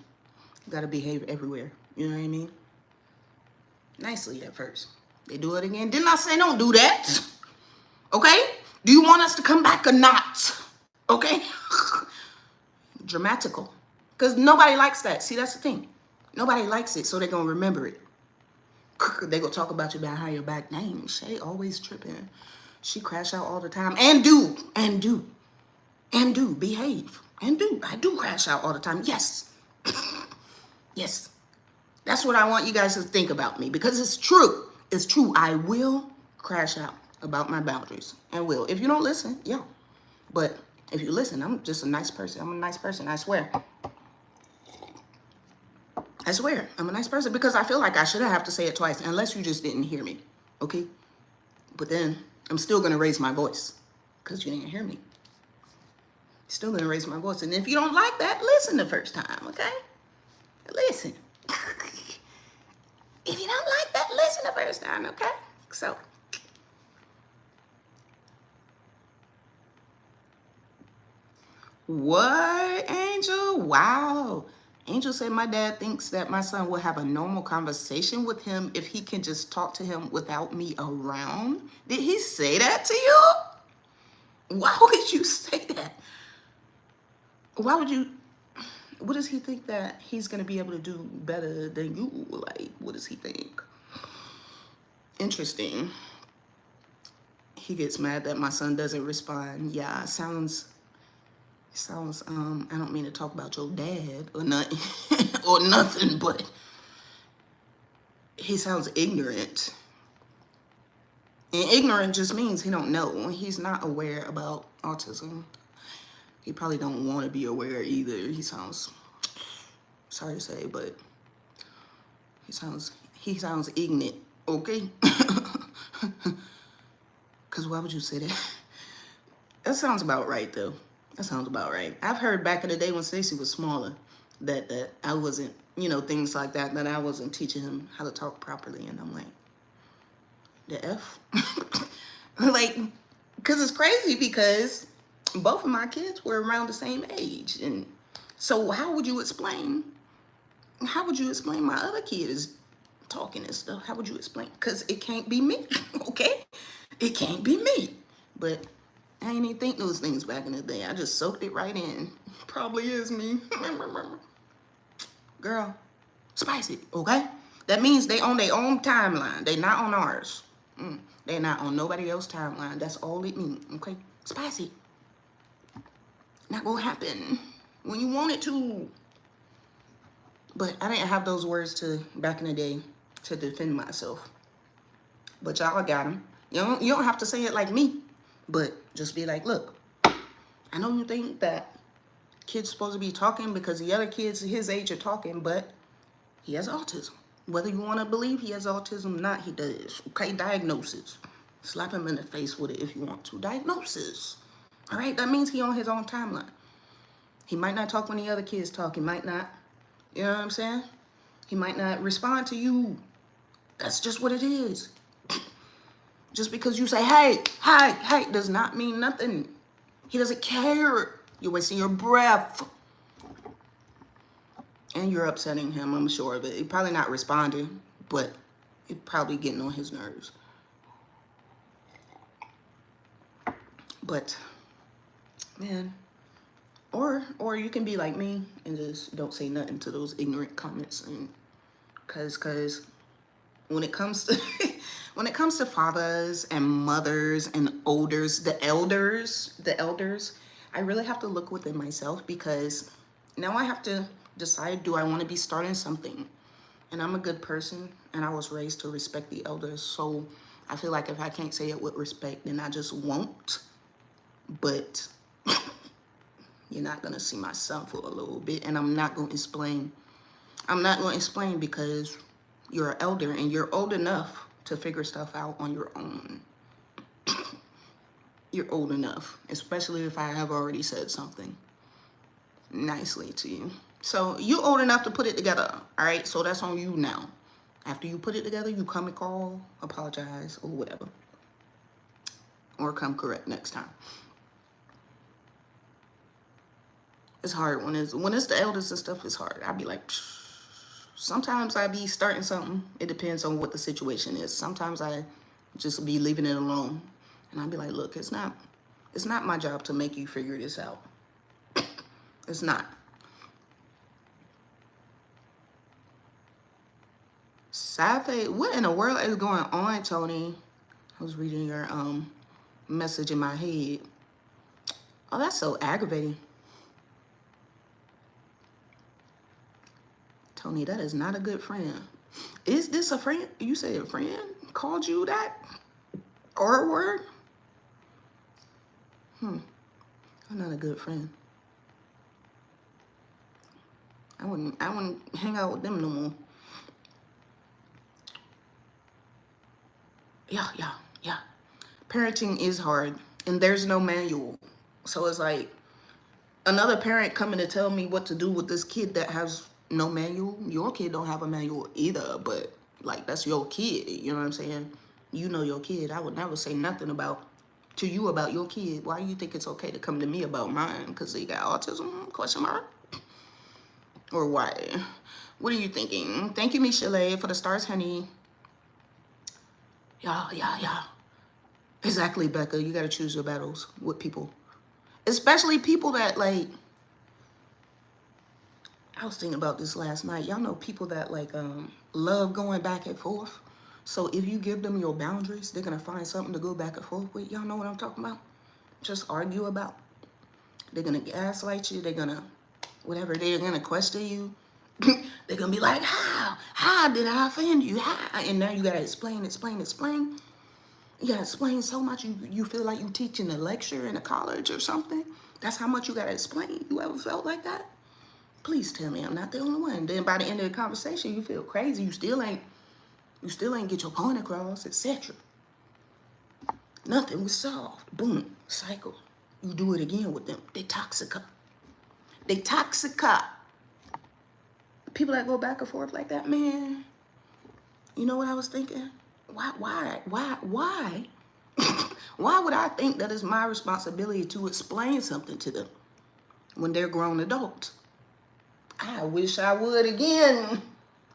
You gotta behave everywhere. You know what I mean? Nicely at first. They do it again. Didn't I say don't do that? Okay? Do you want us to come back or not? Okay? Dramatical. Because nobody likes that. See, that's the thing. Nobody likes it, so they're going to remember it. They're going to talk about you behind your back. Dang, Shay always tripping. She crash out all the time. And do. Behave. I do crash out all the time. Yes. Yes. That's what I want you guys to think about me. Because it's true. It's true. I will crash out about my boundaries. And will. If you don't listen, yeah. But if you listen, I'm just a nice person. I'm a nice person, I swear. I swear, I'm a nice person because I feel like I shouldn't have to say it twice unless you just didn't hear me, okay? But then I'm still going to raise my voice because you didn't hear me. Still going to raise my voice. And if you don't like that, listen the first time, okay? Listen. If you don't like that, listen the first time, okay? So. What, Angel? Wow. Angel said my dad thinks that my son will have a normal conversation with him if he can just talk to him without me around. Did he say that to you? Why would you say that? Why would you? What does he think that he's going to be able to do better than you? Like, what does he think? Interesting. He gets mad that my son doesn't respond. Yeah, sounds, I don't mean to talk about your dad or nothing, or nothing, but he sounds ignorant. And ignorant just means he don't know. He's not aware about autism. He probably don't want to be aware either. He sounds, sorry to say, but he sounds ignorant, okay? Because why would you say that? That sounds about right, though. That sounds about right. I've heard back in the day when Stacey was smaller that I wasn't, things like that I wasn't teaching him how to talk properly. And I'm like, the F? Like, because it's crazy because both of my kids were around the same age. And so how would you explain my other kids talking and stuff? How would you explain? Because it can't be me, okay? It can't be me. But I didn't even think those things back in the day. I just soaked it right in. Probably is me. Girl, spice it, okay? That means they on their own timeline. They not on ours. They not on nobody else's timeline. That's all it means, okay? Spice it. Not gonna happen when you want it to. But I didn't have those words back in the day to defend myself. But y'all got them. You don't have to say it like me. But just be like, look, I know you think that kid's supposed to be talking because the other kids his age are talking, but he has autism. Whether you want to believe he has autism or not, he does. Okay, diagnosis. Slap him in the face with it if you want to. Diagnosis. All right, that means he on his own timeline. He might not talk when the other kids talk. He might not, you know what I'm saying? He might not respond to you. That's just what it is. Just because you say, hey, does not mean nothing. He doesn't care. You're wasting your breath. And you're upsetting him, I'm sure of it. He's probably not responding, but you're probably getting on his nerves. But, man, Or you can be like me and just don't say nothing to those ignorant comments. And cause when it comes to when it comes to fathers and mothers and the elders, I really have to look within myself, because now I have to decide, do I want to be starting something? And I'm a good person, and I was raised to respect the elders. So I feel like if I can't say it with respect, then I just won't. But you're not gonna see my son for a little bit, and I'm not gonna explain. I'm not gonna explain, because you're an elder and you're old enough to figure stuff out on your own. You're old enough, especially if I have already said something nicely to you. So you old enough to put it together, all right? So that's on you now. After you put it together, you come and call, apologize, or whatever. Or come correct next time. It's hard when it's the elders and stuff. It's hard. I'd be like, psh. Sometimes I be starting something. It depends on what the situation is. Sometimes I just be leaving it alone, and I'd be like, look, it's not my job to make you figure this out. It's not. Safe, what in the world is going on, Tony? I was reading your message in my head. Oh, that's so aggravating. Tony, that is not a good friend. Is this a friend? You say a friend called you that? Or a word? I'm not a good friend. I wouldn't hang out with them no more. Yeah. Parenting is hard, and there's no manual. So it's like another parent coming to tell me what to do with this kid that has no manual. Your kid don't have a manual either, but like, that's your kid. You know what I'm saying? You know your kid. I would never say nothing to you about your kid. Why do you think it's okay to come to me about mine? Because they got autism? Question mark? Or why? What are you thinking? Thank you, Michelle, for the stars, honey. Yeah. Exactly, Becca. You got to choose your battles with people. Especially people that, like, I was thinking about this last night. Y'all know people that, like, love going back and forth. So if you give them your boundaries, they're going to find something to go back and forth with. Y'all know what I'm talking about? Just argue about. They're going to gaslight you. They're going to, whatever, they're going to question you. They're going to be like, how did I offend you? How? And now you got to explain. You got to explain so much. You feel like you teaching a lecture in a college or something. That's how much you got to explain. You ever felt like that? Please tell me I'm not the only one. Then by the end of the conversation, you feel crazy. You still ain't get your point across, etc. Nothing was solved. Boom, cycle. You do it again with them. They toxica. People that go back and forth like that, man. You know what I was thinking? Why? Why would I think that it's my responsibility to explain something to them when they're grown adults? I wish I would again.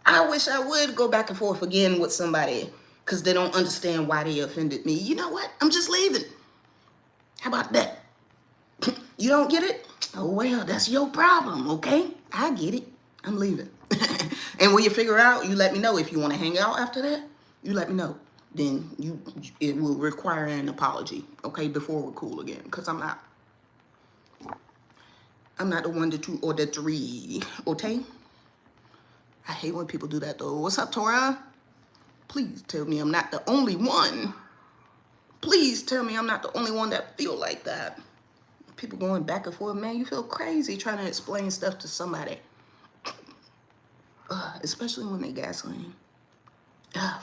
I wish I would go back and forth again with somebody because they don't understand why they offended me. You know what? I'm just leaving. How about that? You don't get it? Oh, well, that's your problem, okay? I get it. I'm leaving. And when you figure out, you let me know. If you want to hang out after that, you let me know. Then it will require an apology, okay, before we're cool again. Because I'm not the 1, the 2, or the 3, okay? I hate when people do that, though. What's up, Tora? Please tell me I'm not the only one. Please tell me I'm not the only one that feel like that. People going back and forth, man, you feel crazy trying to explain stuff to somebody. Especially when they gaslighting.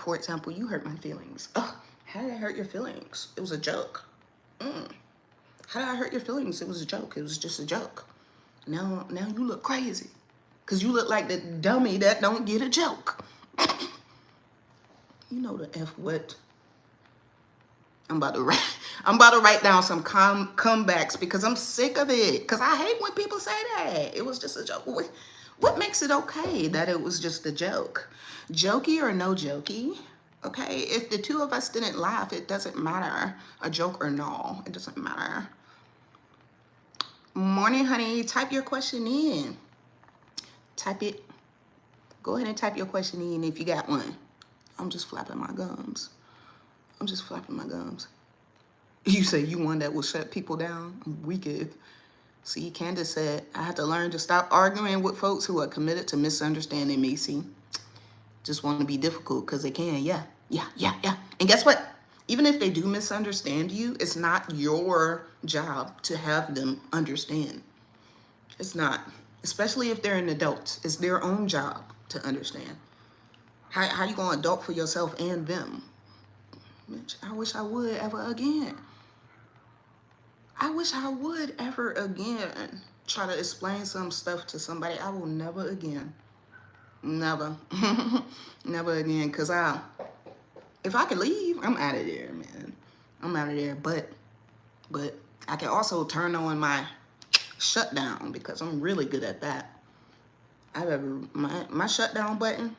For example, you hurt my feelings. How did I hurt your feelings? It was a joke. How did I hurt your feelings? It was a joke. It was just a joke. Now you look crazy. Because you look like the dummy that don't get a joke. You know the F what? I'm about to write down some comebacks because I'm sick of it. Because I hate when people say that. It was just a joke. What makes it okay that it was just a joke? Jokey or no jokey? Okay, if the two of us didn't laugh, it doesn't matter. A joke or no, it doesn't matter. Morning, honey. Type your question in. Type it. Go ahead and type your question in if you got one. I'm just flapping my gums. I'm just flapping my gums. You say you one that will shut people down? Wicked. See, Candace said, I had to learn to stop arguing with folks who are committed to misunderstanding me. See, just want to be difficult because they can. Yeah. And guess what? Even if they do misunderstand you, it's not your job to have them understand. It's not. Especially if they're an adult. It's their own job to understand. How you going to adult for yourself and them? Bitch, I wish I would ever again. I wish I would ever again try to explain some stuff to somebody. I will never again. Never. Never again. Because if I could leave, I'm out of there, man. I'm out of there. But I can also turn on my shutdown because I'm really good at that. My shutdown button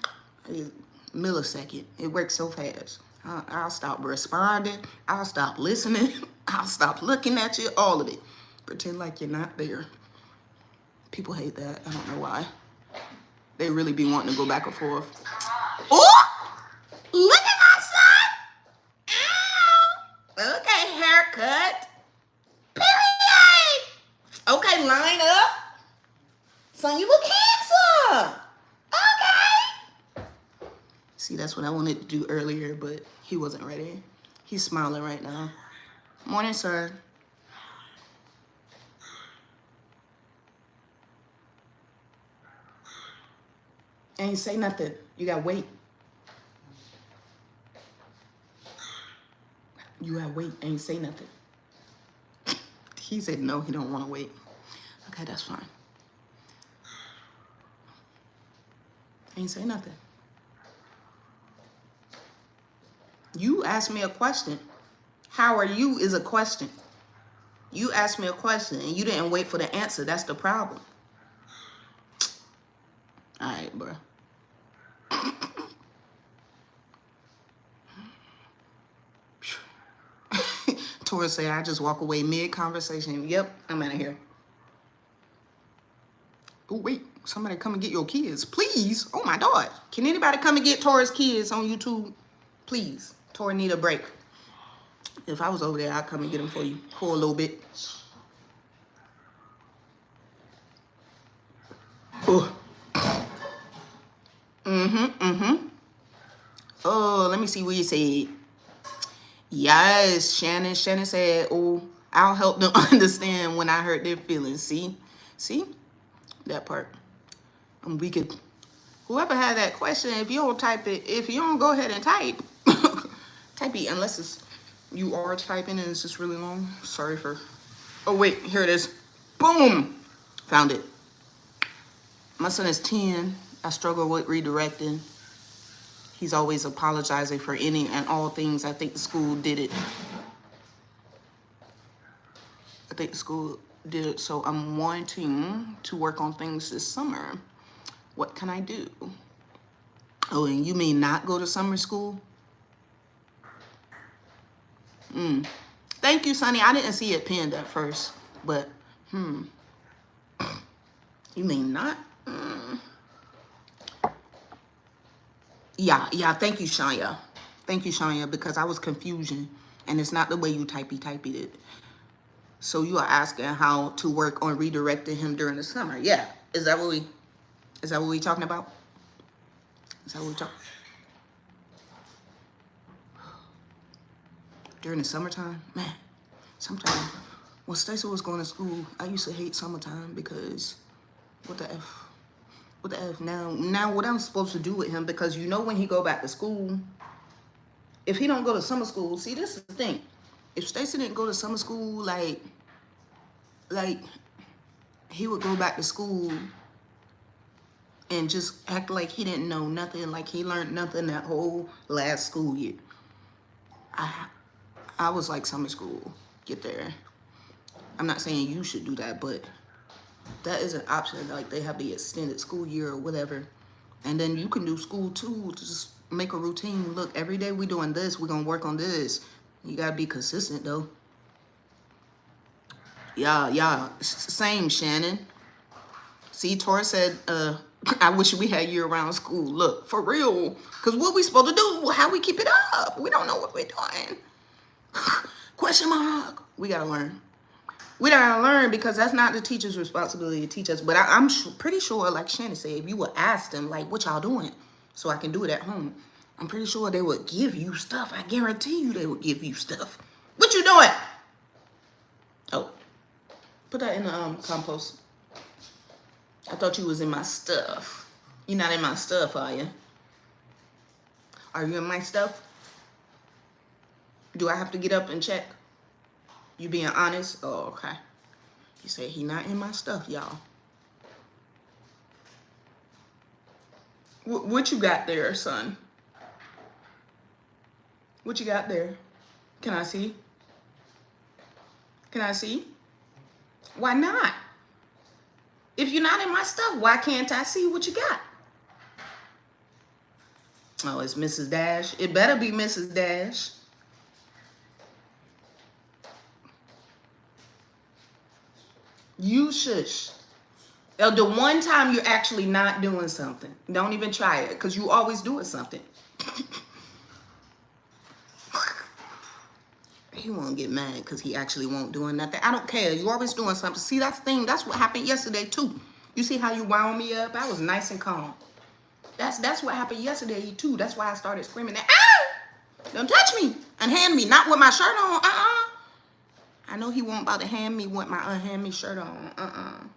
is millisecond. It works so fast. I'll stop responding. I'll stop listening. I'll stop looking at you. All of it. Pretend like you're not there. People hate that. I don't know why. They really be wanting to go back and forth. Oh! Look at my son! Ow! Okay, haircut. Period! Okay, line up. Son, you look handsome. Okay. See, that's what I wanted to do earlier, but he wasn't ready. He's smiling right now. Morning, sir. Ain't say nothing. You gotta wait. You gotta wait. Ain't say nothing. He said no, he don't want to wait. Okay, that's fine. Ain't say nothing. You asked me a question. How are you is a question. You asked me a question and you didn't wait for the answer. That's the problem. All right, bro. Taurus say I just walk away mid-conversation. Yep, I'm out of here. Oh, wait. Somebody come and get your kids. Please. Oh, my God. Can anybody come and get Taurus kids on YouTube? Please. Tori need a break. If I was over there, I'd come and get them for you for a little bit. Oh. Oh, let me see what you said. Yes, Shannon. Shannon said, oh, I'll help them understand when I hurt their feelings. See? That part. We could, whoever had that question, if you don't type it, if you don't go ahead and type, type it, unless you are typing and it's just really long. Sorry for, oh wait, here it is. Boom, found it. My son is 10. I struggle with redirecting. He's always apologizing for any and all things. I think the school did it. So I'm wanting to work on things this summer. What can I do? Oh, and you mean not go to summer school? Thank you, Sonny. I didn't see it pinned at first, but you mean not? Yeah. Thank you, Shania. Thank you, Shania, because I was confusion, and it's not the way you typey it. So you are asking how to work on redirecting him during the summer. Yeah. Is that what we talking about? Is that what we talking? During the summertime? Man, sometimes when Stacey was going to school, I used to hate summertime because what the F now what I'm supposed to do with him, because you know when he go back to school, if he don't go to summer school, see, this is the thing. If Stacey didn't go to summer school, like he would go back to school and just act like he didn't know nothing, like he learned nothing that whole last school year. I was like, summer school, get there. I'm not saying you should do that, but that is an option. Like, they have the extended school year or whatever. And then you can do school too, to just make a routine. Look, every day we doing this, we're gonna work on this. You gotta be consistent though. Yeah, same, Shannon. See, Tori said, I wish we had year-round school. Look, for real. Because what we supposed to do, how we keep it up? We don't know what we're doing. Question mark. We got to learn. We gotta learn because that's not the teacher's responsibility to teach us. But I'm pretty sure, like Shannon said, if you would ask them, like, what y'all doing? So I can do it at home. I'm pretty sure they would give you stuff. I guarantee you they would give you stuff. What you doing? Oh, put that in the compost. I thought you was in my stuff. You're not in my stuff, are you? Are you in my stuff? Do I have to get up and check? You being honest? Oh, okay. He said he not in my stuff, y'all. What you got there, son? What you got there? Can I see? Can I see? Why not? If you're not in my stuff, why can't I see what you got? Oh, it's Mrs. Dash. It better be Mrs. Dash. You shush. The one time you're actually not doing something, don't even try it because you always doing something. He won't get mad because he actually won't doing nothing. I don't care. You always doing something. See, that's the thing. That's what happened yesterday too. You see how you wound me up? I was nice and calm. That's what happened yesterday too. That's why I started screaming that, ah! Don't touch me. Unhand me. Not with my shirt on. I know he won't about to hand me with my unhand me shirt on.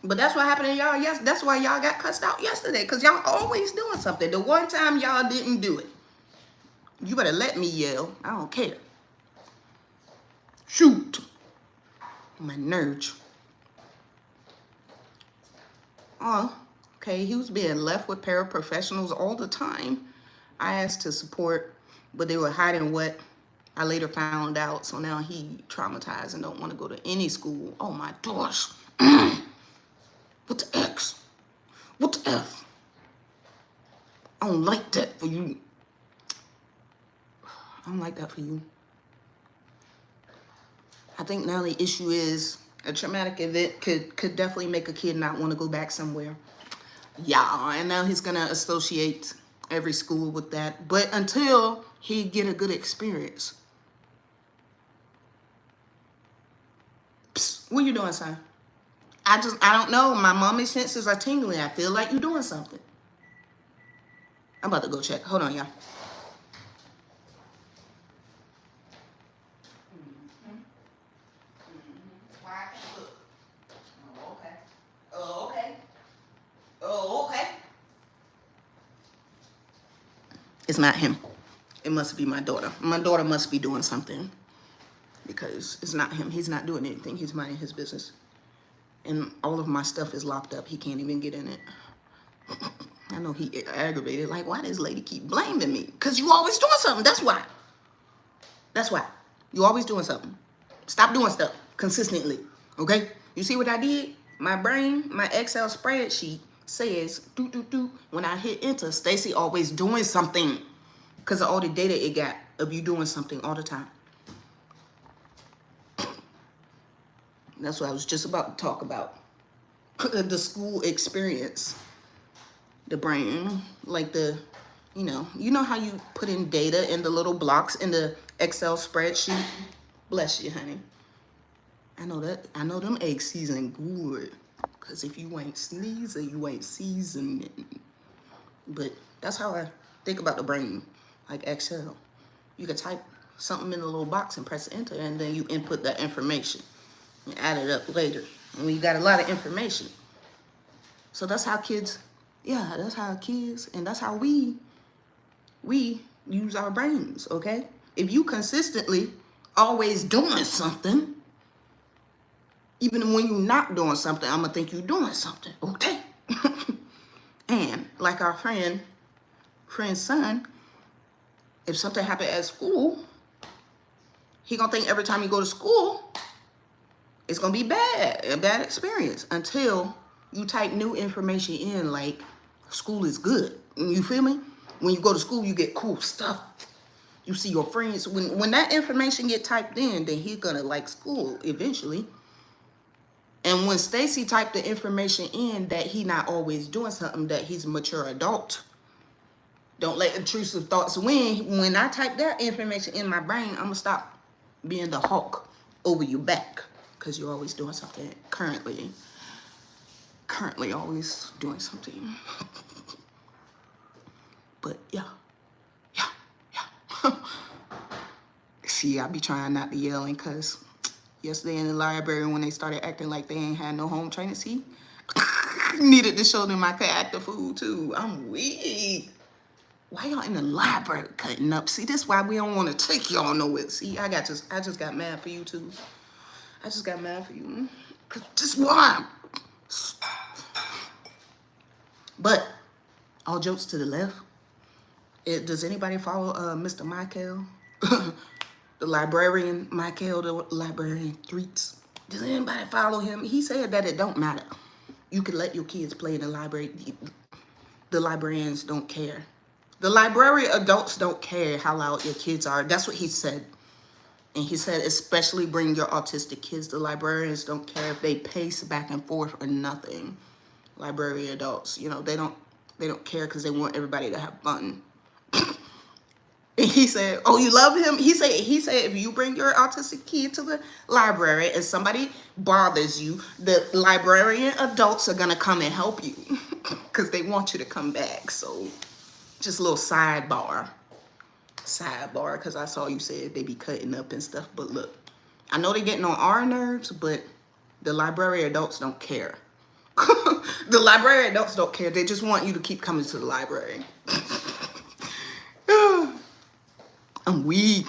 But that's what happened to y'all. Yes, that's why y'all got cussed out yesterday. Because y'all always doing something. The one time y'all didn't do it. You better let me yell. I don't care. Shoot. My nerves. Oh, okay. He was being left with paraprofessionals all the time. I asked to support, but they were hiding what I later found out. So now he traumatized and don't want to go to any school. Oh my gosh. What the X? What the F? I don't like that for you. I don't like that for you. I think now the issue is a traumatic event could definitely make a kid not want to go back somewhere. Yeah, and now he's gonna associate every school with that. But until he get a good experience. Psst, what you doing, son? I don't know. My mommy senses are tingling. I feel like you're doing something. I'm about to go check. Hold on, y'all. It's not him. It must be my daughter. My daughter must be doing something because it's not him. He's not doing anything. He's minding his business. And all of my stuff is locked up. He can't even get in it. I know he aggravated. Like, why does lady keep blaming me? Because you always doing something. That's why. That's why. You always doing something. Stop doing stuff consistently. Okay? You see what I did? My brain, my Excel spreadsheet says, when I hit enter, Stacy always doing something because of all the data it got of you doing something all the time. That's what I was just about to talk about. The school experience. The brain, like you know how you put in data in the little blocks in the Excel spreadsheet? Bless you, honey. I know that. I know them eggs season good. Because if you ain't sneezing, you ain't seasoning. But that's how I think about the brain, like Excel. You can type something in the little box and press enter, and then you input that information and add it up later. And we got a lot of information. So that's how kids, that's how kids, and that's how we use our brains, okay? If you consistently always doing something, even when you're not doing something, I'm going to think you're doing something, okay? And like our friend's son, if something happened at school, he going to think every time you go to school, it's going to be bad, a bad experience until you type new information in like school is good. You feel me? When you go to school, you get cool stuff. You see your friends, when that information get typed in, then he's gonna like school eventually. And when Stacy typed the information in that he not always doing something, that he's a mature adult, don't let intrusive thoughts win. When I type that information in my brain, I'm gonna stop being the hawk over your back, because you're always doing something currently always doing something. But yeah. See, I be trying not to yelling, because yesterday in the library when they started acting like they ain't had no home training, see, needed to show them I could act the fool too. I'm weak. Why y'all in the library cutting up? See, this why we don't want to take y'all nowhere. See, I just got mad for you too. I just got mad for you. Cause just why? But all jokes to the left. Does anybody follow Mr. Michael? The librarian, Michael, the librarian Threats. Does anybody follow him? He said that it don't matter. You can let your kids play in the library. The librarians don't care. The library adults don't care how loud your kids are. That's what he said. And he said, especially bring your autistic kids. The librarians don't care if they pace back and forth or nothing. Library adults, you know, they don't care because they want everybody to have fun. And he said, oh, you love him? He said, if you bring your autistic kid to the library and somebody bothers you, the librarian adults are going to come and help you because they want you to come back. So just a little sidebar, because I saw you said they be cutting up and stuff. But look, I know they're getting on our nerves, but the library adults don't care. The library adults don't care. They just want you to keep coming to the library. I'm weak.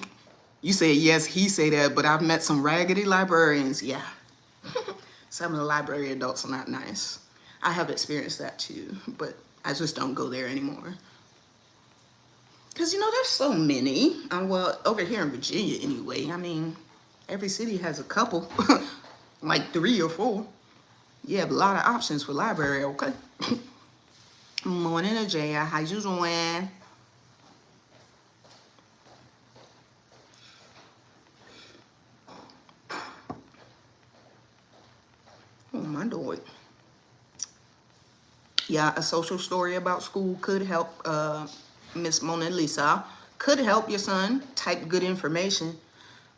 You say yes, he say that, but I've met some raggedy librarians. Yeah. Some of the library adults are not nice. I have experienced that too, but I just don't go there anymore. Because, you know, there's so many. Well, over here in Virginia anyway. I mean, every city has a couple, like 3 or 4. You have a lot of options for library, okay? Morning, Ajaya. How you doing? Oh, my Lord. Yeah, a social story about school could help, Miss Mona Lisa. Could help your son type good information.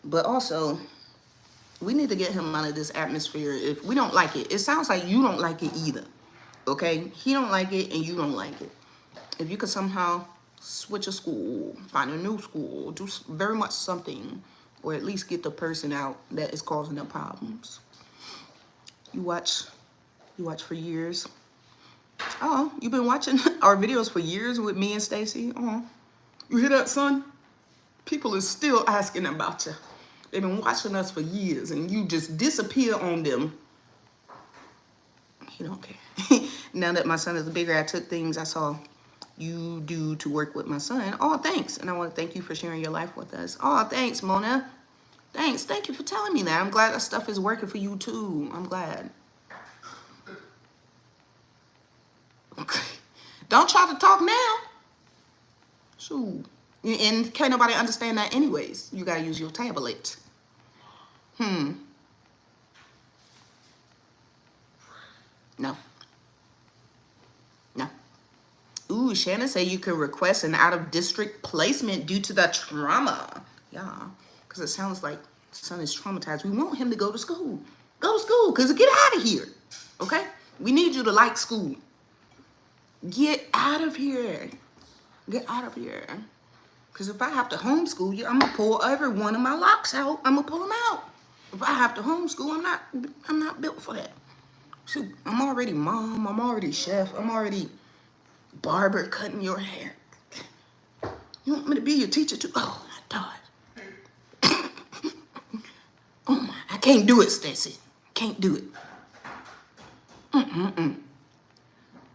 But also, we need to get him out of this atmosphere. If we don't like it, it sounds like you don't like it either. Okay? He don't like it and you don't like it. If you could somehow switch a school, find a new school, do very much something, or at least get the person out that is causing the problems. You watch for years. Oh, you've been watching our videos for years with me and Stacy. Oh, you hear that, son? People are still asking about you. They've been watching us for years, and you just disappear on them. He don't care. Now that my son is bigger, I took things I saw you do to work with my son. Oh, thanks. And I want to thank you for sharing your life with us. Oh, thanks, Mona. Thanks. Thank you for telling me that. I'm glad that stuff is working for you, too. I'm glad. Okay. Don't try to talk now. Shoot. And can't nobody understand that anyways. You got to use your tablet. No. No. Ooh, Shannon say you can request an out-of-district placement due to the trauma. Yeah, because it sounds like son is traumatized. We want him to go to school. Go to school, because get out of here. Okay? We need you to like school. Get out of here. Get out of here. Because if I have to homeschool you, I'm going to pull every one of my locks out. I'm going to pull them out. If I have to homeschool, I'm not built for that. Shoot, I'm already mom. I'm already chef. I'm already barber cutting your hair. You want me to be your teacher too? Oh, my God. Oh, my. I can't do it, Stacy. Can't do it.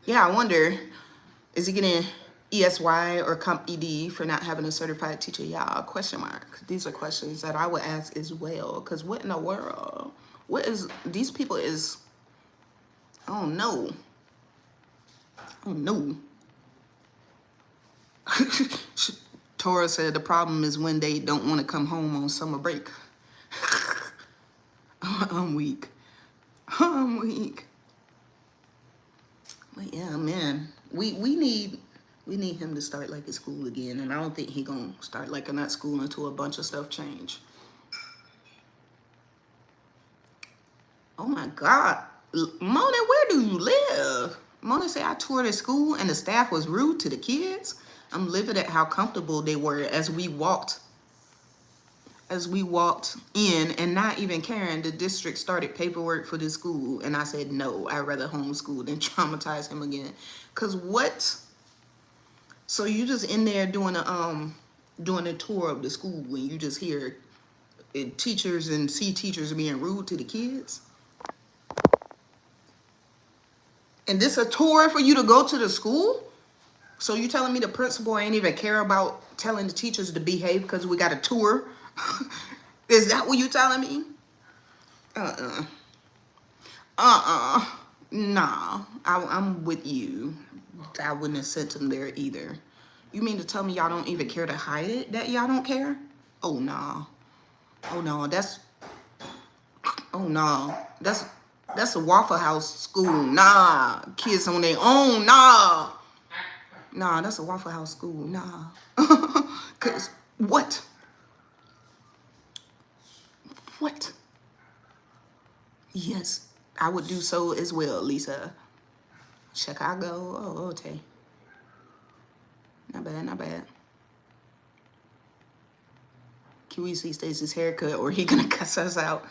Yeah, I wonder, is he getting ESY or Comp ED for not having a certified teacher? Yeah, question mark. These are questions that I would ask as well. Because what in the world? What is, these people is, I don't know. Tora said the problem is when they don't want to come home on summer break. I'm weak. I'm weak. But yeah, man, we need him to start like at school again, and I don't think he gonna start like in that school until a bunch of stuff change. Oh my God, Mona, where do you live? Mona said I toured a school and the staff was rude to the kids. I'm livid at how comfortable they were as we walked in and not even caring. The district started paperwork for the school and I said no, I'd rather homeschool than traumatize him again. Cause what? So you just in there doing a tour of the school and you just hear teachers and see teachers being rude to the kids? And this a tour for you to go to the school? So you telling me the principal ain't even care about telling the teachers to behave because we got a tour? Is that what you telling me? Nah, I'm with you. I wouldn't have sent them there either. You mean to tell me y'all don't even care to hide it, that y'all don't care? Oh, nah. Oh, no, that's a Waffle House school. Nah, kids on their own. Nah, that's a Waffle House school. Nah. Cause what? Yes, I would do so as well, Lisa. Chicago. Oh, okay. Not bad. QEC stays his haircut or he gonna cuss us out.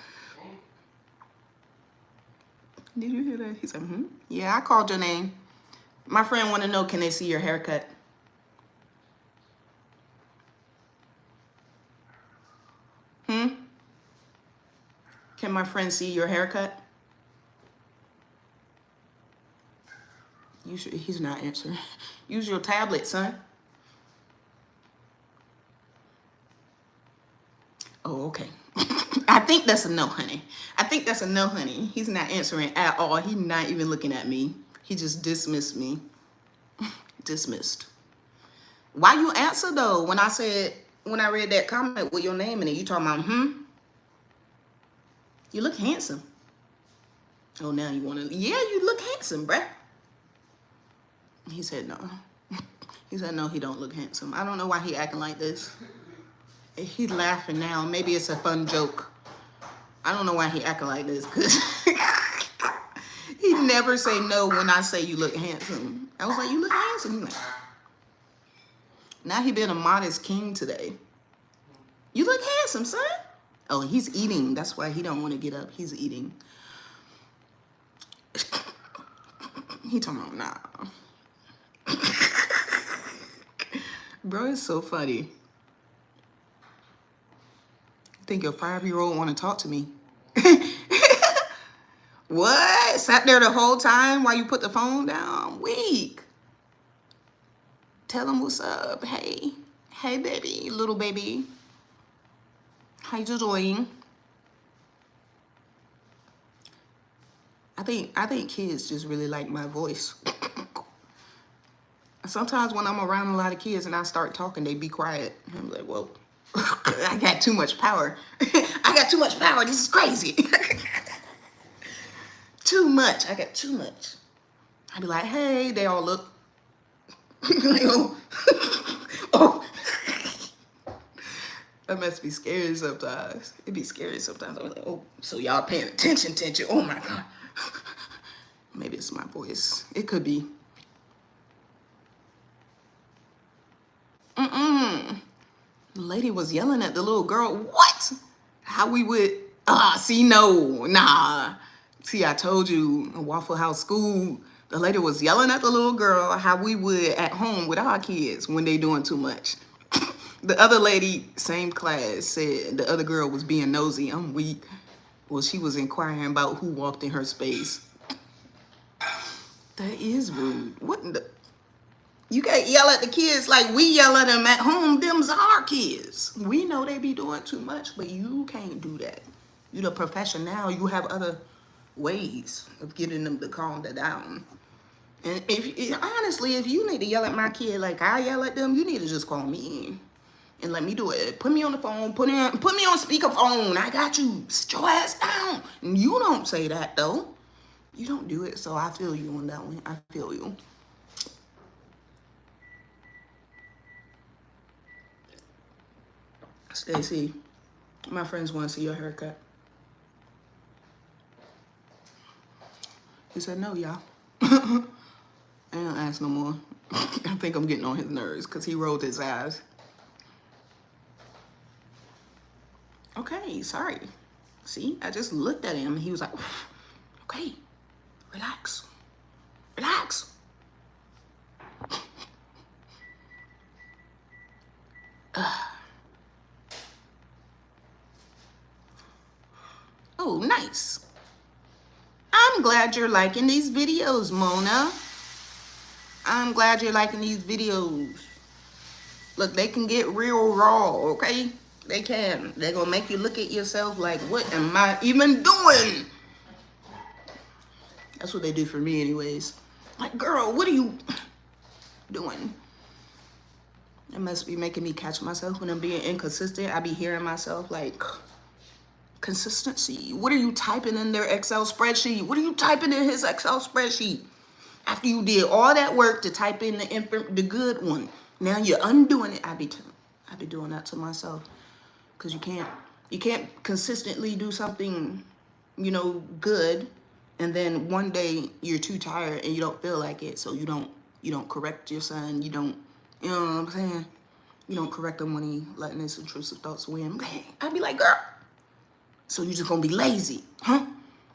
Did you hear that? He said, yeah, I called your name. My friend want to know, can they see your haircut? Can my friend see your haircut? He's not answering. Use your tablet, son. Oh, okay. I think that's a no, honey. He's not answering at all. He's not even looking at me. He just dismissed me. Dismissed. Why you answer though? When I read that comment with your name in it, you talking about, You look handsome. Oh, now you want to, yeah, you look handsome, bruh. He said no. He said no, he don't look handsome. I don't know why he acting like this. He's laughing now. Maybe it's a fun joke. I don't know why he acting like this, because he never say no when I say you look handsome. I was like, you look handsome. Like, now he been a modest king today. You look handsome, son. Oh, he's eating. That's why he don't want to get up. He's eating. He talking about, nah. Bro, it's so funny. I think your 5-year-old want to talk to me. What? Sat there the whole time while you put the phone down? Weak. Tell him what's up. Hey. Hey, baby. Little baby. How you doing? I think kids just really like my voice. Sometimes when I'm around a lot of kids and I start talking, they be quiet. I'm like, whoa. I got too much power. I got too much power. This is crazy. Too much. I got too much. I be like, hey, they all look. Like, oh. Oh. That must be scary sometimes. It'd be scary sometimes. I'm like, oh, so y'all paying attention. Oh my God. Maybe it's my voice. It could be. The lady was yelling at the little girl. What? How we would, see, no, nah. See, I told you, Waffle House school, the lady was yelling at the little girl how we would at home with our kids when they doing too much. The other lady, same class, said the other girl was being nosy. I'm weak. Well, she was inquiring about who walked in her space. That is rude. What in the... You can't yell at the kids like we yell at them at home. Them's our kids. We know they be doing too much, but you can't do that. You're the professional. You have other ways of getting them to calm down. And honestly, if you need to yell at my kid like I yell at them, you need to just call me. and let me do it. Put me on the phone. Put me on speakerphone. I got you. Sit your ass down. And you don't say that though. You don't do it. So I feel you on that one. I feel you. Stacy, my friends want to see your haircut. He said, no, y'all. I don't ask no more. I think I'm getting on his nerves because he rolled his eyes. Okay, sorry. See, I just looked at him and he was like, okay, relax, relax. Oh, nice. I'm glad you're liking these videos, Mona. I'm glad you're liking these videos. Look, they can get real raw, okay? They can. They're gonna make you look at yourself like, what am I even doing? That's what they do for me anyways. Like, girl, what are you doing? It must be making me catch myself when I'm being inconsistent. I be hearing myself like, consistency. What are you typing in their Excel spreadsheet? What are you typing in his Excel spreadsheet? After you did all that work to type in the good one, now you're undoing it. I be doing that to myself, because you can't consistently do something, you know, good, and then one day you're too tired and you don't feel like it, so you don't correct your son. You know what I'm saying? You don't correct him when he letting his intrusive thoughts win. I'd be like, girl, so you just gonna be lazy, huh?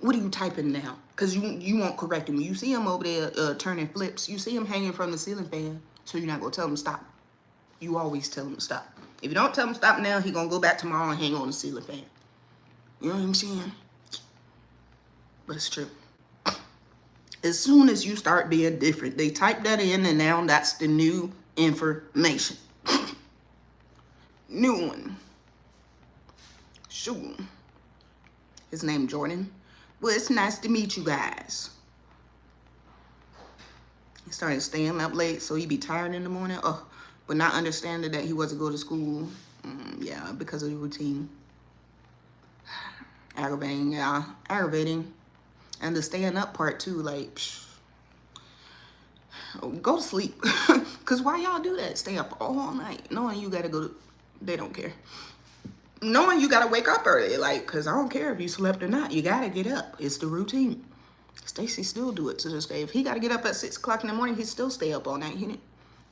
What are you typing now? Because you won't correct him. You see him over there turning flips. You see him hanging from the ceiling fan. So you're not going to tell him to stop. You always tell him to stop. If you don't tell him to stop now, he's going to go back tomorrow and hang on the ceiling fan. You know what I'm saying? But it's true. As soon as you start being different, they type that in and now that's the new information. New one. Sure. His name Jordan. Well, it's nice to meet you guys. He started staying up late, so he'd be tired in the morning. Oh, but not understanding that he wasn't going to school. Yeah, because of the routine. Aggravating, yeah, aggravating. And the staying up part too, like, go to sleep. Because why y'all do that? Stay up all night, knowing you got to go to, they don't care. Knowing you got to wake up early, like, because I don't care if you slept or not. You got to get up. It's the routine. Stacy still do it to this day. If he got to get up at 6 o'clock in the morning, he still stay up all night.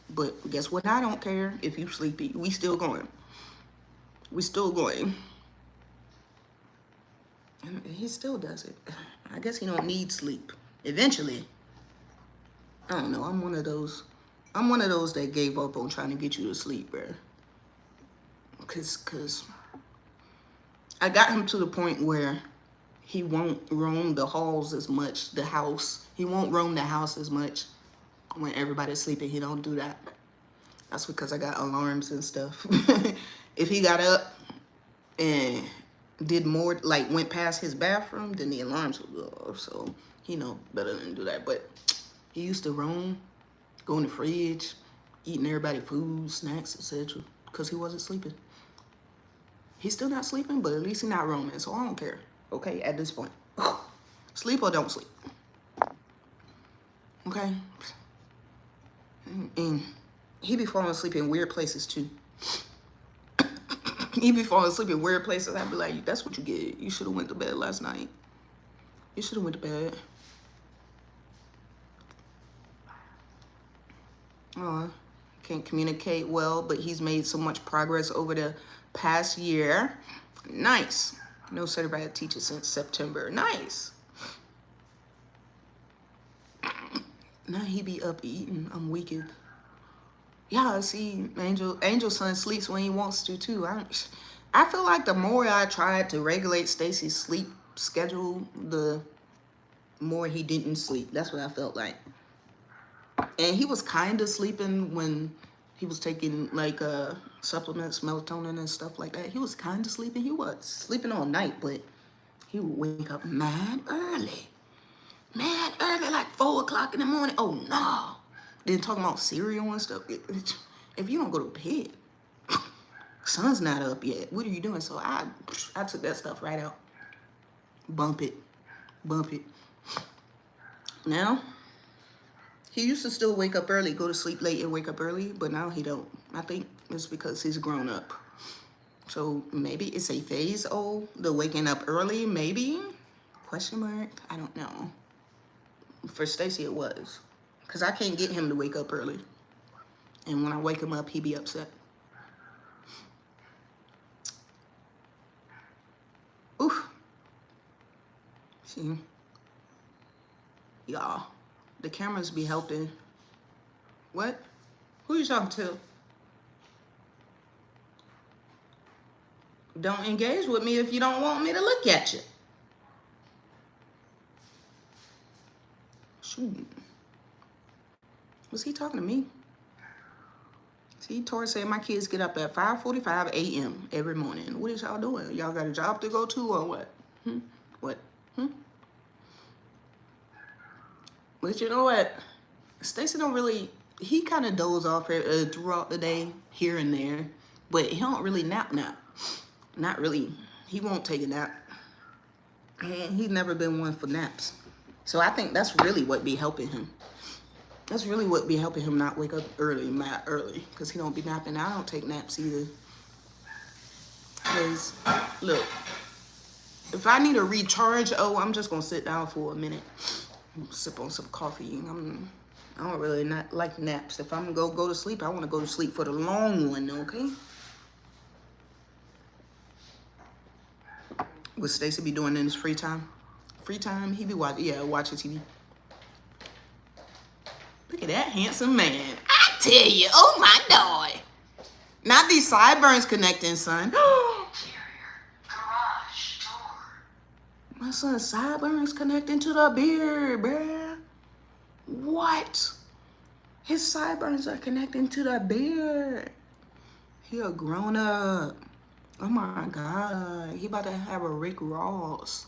But guess what? I don't care if you sleepy. We still going. We still going. And he still does it. I guess he don't need sleep. Eventually. I don't know. I'm one of those that gave up on trying to get you to sleep, bro. Because I got him to the point where he won't roam the halls as much, the house. He won't roam the house as much when everybody's sleeping. He don't do that. That's because I got alarms and stuff. If he got up and did more, like went past his bathroom, then the alarms would go off. So he know better than do that. But he used to roam, go in the fridge, eating everybody's food, snacks, etc. because he wasn't sleeping. He's still not sleeping, but at least he's not roaming, so I don't care, okay, at this point. Sleep or don't sleep. Okay? And he be falling asleep in weird places, too. He be falling asleep in weird places. I'd be like, that's what you get. You should have went to bed last night. You should have went to bed. Can't communicate well, but he's made so much progress over the past year. Nice. No certified teacher since September. Nice. Now he be up eating. I'm weakened. Yeah, see, Angel's son sleeps when he wants to too. I feel like the more I tried to regulate Stacy's sleep schedule, the more he didn't sleep. That's what I felt like. And he was kind of sleeping when he was taking like supplements, melatonin and stuff like that. He was kind of sleeping. He was sleeping all night, but he would wake up mad early. Mad early, like 4 o'clock in the morning. Oh, no. Then talking about cereal and stuff. If you don't go to bed, Sun's not up yet. What are you doing? So I took that stuff right out. Bump it. Bump it. Now, he used to still wake up early, go to sleep late and wake up early, but now he don't. I think it's because he's grown up. So maybe it's a phase, the waking up early, maybe? Question mark? I don't know. For Stacy, it was. Because I can't get him to wake up early. And when I wake him up, he be upset. Oof. See? Y'all, the cameras be helping. What? Who you talking to? Don't engage with me if you don't want me to look at you. Shoot. Was he talking to me? See, Tori said my kids get up at 5:45 a.m. every morning. What is y'all doing? Y'all got a job to go to or what? What? But you know what? Stacy don't really, he kind of doze off throughout the day, here and there. But he don't really nap. Not really. He won't take a nap. And he's never been one for naps. So I think that's really what be helping him. That's really what be helping him not wake up early, mad early. Because he don't be napping. I don't take naps either. Because, look, if I need a recharge, I'm just going to sit down for a minute. Sip on some coffee. I don't really not like naps. If I'm going to go to sleep, I want to go to sleep for the long one, okay? What Stacy be doing in his free time? Free time, he be watching TV. Look at that handsome man. I tell you, oh my God. Not these sideburns connecting, son. Interior garage door. My son's sideburns connecting to the beard, bruh. What? His sideburns are connecting to the beard. He a grown up. Oh my God. He about to have a Rick Ross.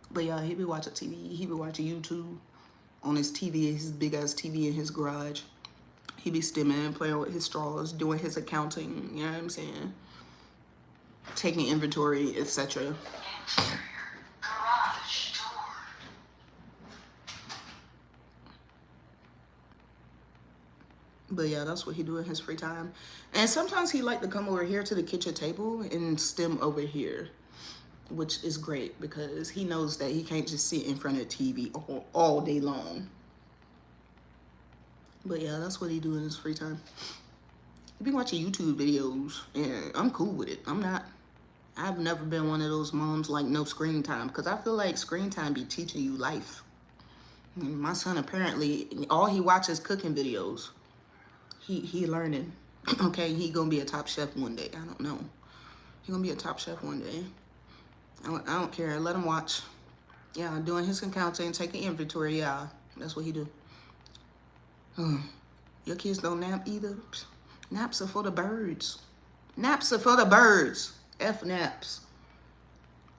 But yeah, he be watching TV. He be watching YouTube on his TV, his big ass TV in his garage. He be stimming, playing with his straws, doing his accounting, you know what I'm saying? Taking inventory, etc. Interior garage door. But yeah, that's what he do in his free time. And sometimes he like to come over here to the kitchen table and stim over here, which is great because he knows that he can't just sit in front of the TV all day long. But yeah, that's what he do in his free time. He be watching YouTube videos, and I'm cool with it. I've never been one of those moms like no screen time, because I feel like screen time be teaching you life. And my son apparently, all he watches cooking videos. He learning. Okay, he gonna be a top chef one day. I don't know. He gonna be a top chef one day. I don't care. Let him watch. Yeah, doing his accounting, taking inventory. Yeah, that's what he do. Your kids don't nap either? Naps are for the birds. Naps are for the birds. F naps.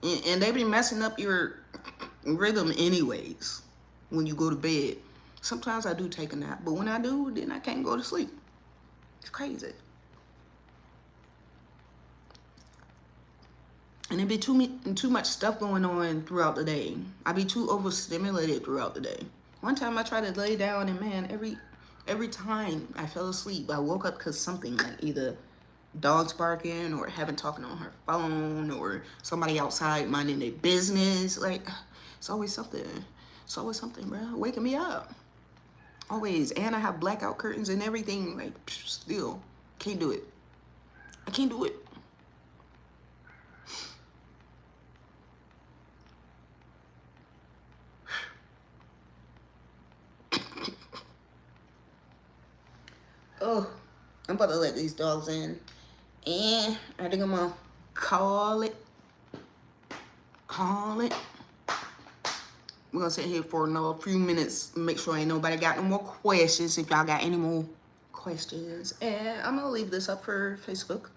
And they be messing up your rhythm anyways when you go to bed. Sometimes I do take a nap, but when I do, then I can't go to sleep. It's crazy. And it be too much stuff going on throughout the day. I be too overstimulated throughout the day. One time I tried to lay down and man, every time I fell asleep, I woke up because something like either dogs barking or having talking on her phone or somebody outside minding their business. Like, it's always something. It's always something, bro. Waking me up. Always. And I have blackout curtains and everything. Like, still. Can't do it. I can't do it. Oh, I'm about to let these dogs in. And I think I'm going to call it. We're going to sit here for another few minutes. Make sure ain't nobody got no more questions. If y'all got any more questions. And I'm going to leave this up for Facebook.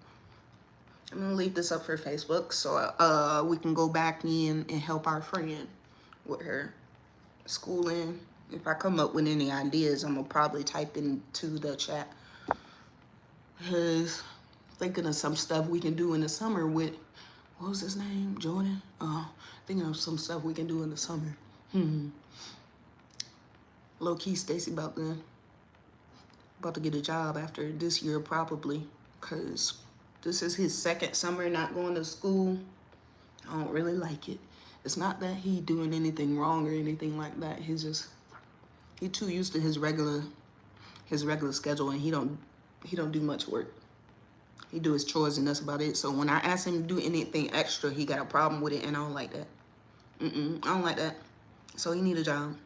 So we can go back in and help our friend with her schooling. If I come up with any ideas, I'm going to probably type into the chat. Because Thinking of some stuff we can do in the summer with, what was his name? Jordan? Thinking of some stuff we can do in the summer. Low key, Stacy about to get a job after this year probably, cause this is his second summer not going to school. I don't really like it. It's not that he doing anything wrong or anything like that. He too used to his regular schedule, and he don't do much work. He do his chores and that's about it. So when I ask him to do anything extra, he got a problem with it, and I don't like that. I don't like that. So he need a job.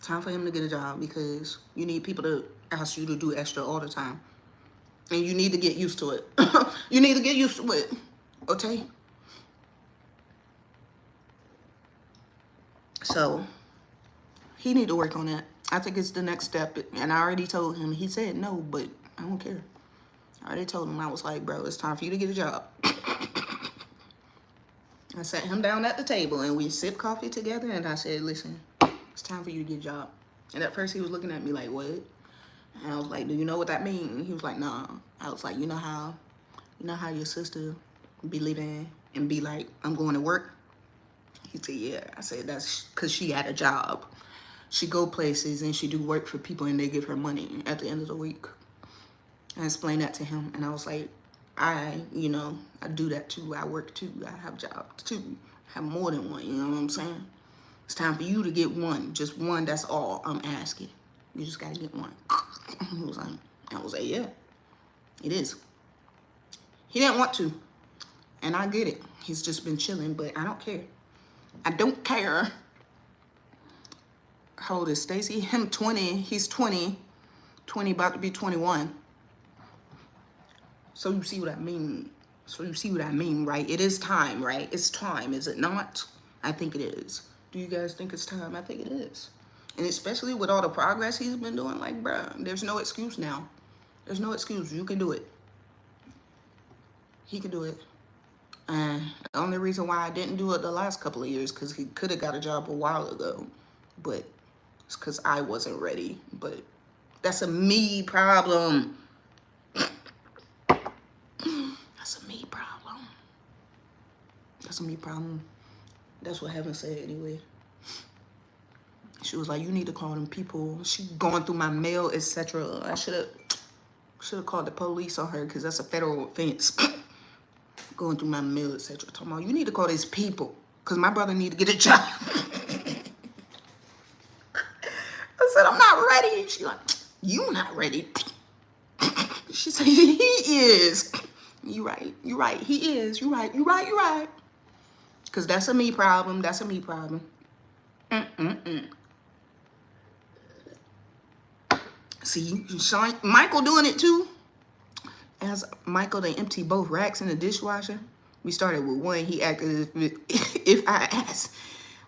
Time for him to get a job, because you need people to ask you to do extra all the time. And you need to get used to it. You need to get used to it. Okay? So he need to work on that. I think it's the next step. And I already told him. He said no, but I don't care. I already told him. I was like, bro, it's time for you to get a job. I sat him down at the table and we sipped coffee together, and I said, listen, it's time for you to get a job. And at first he was looking at me like, what? And I was like, do you know what that means? He was like, nah. I was like, you know how your sister be leaving and be like, I'm going to work? He said, yeah. I said, that's because she had a job. She go places and she do work for people, and they give her money at the end of the week. I explained that to him, and I was like, I do that too. I work too. I have jobs too. I have more than one, you know what I'm saying? It's time for you to get one. Just one, that's all I'm asking. You just gotta get one. He was like, I was like, yeah, it is. He didn't want to, and I get it. He's just been chilling, but I don't care. I don't care. How old is Stacy? Him 20. He's 20. 20, about to be 21. So you see what I mean? Right? It is time, right? It's time, is it not? I think it is. Do you guys think it's time? I think it is. And especially with all the progress he's been doing, like, bruh, there's no excuse now. There's no excuse. You can do it. He can do it. And the only reason why I didn't do it the last couple of years, because he could have got a job a while ago. But it's because I wasn't ready. But that's a me problem. That's a me problem. That's a me problem. That's what Heaven said anyway. She was like, you need to call them people. She going through my mail, etc. I should have called the police on her, because that's a federal offense. Going through my mail, etc. Talking about, you need to call these people, because my brother need to get a job. I said, I'm not ready. She like, you not ready. She said, he is. You right. He is. You right. Because that's a me problem. See, Michael doing it too. As Michael, they empty both racks in the dishwasher. We started with one. He acted if I asked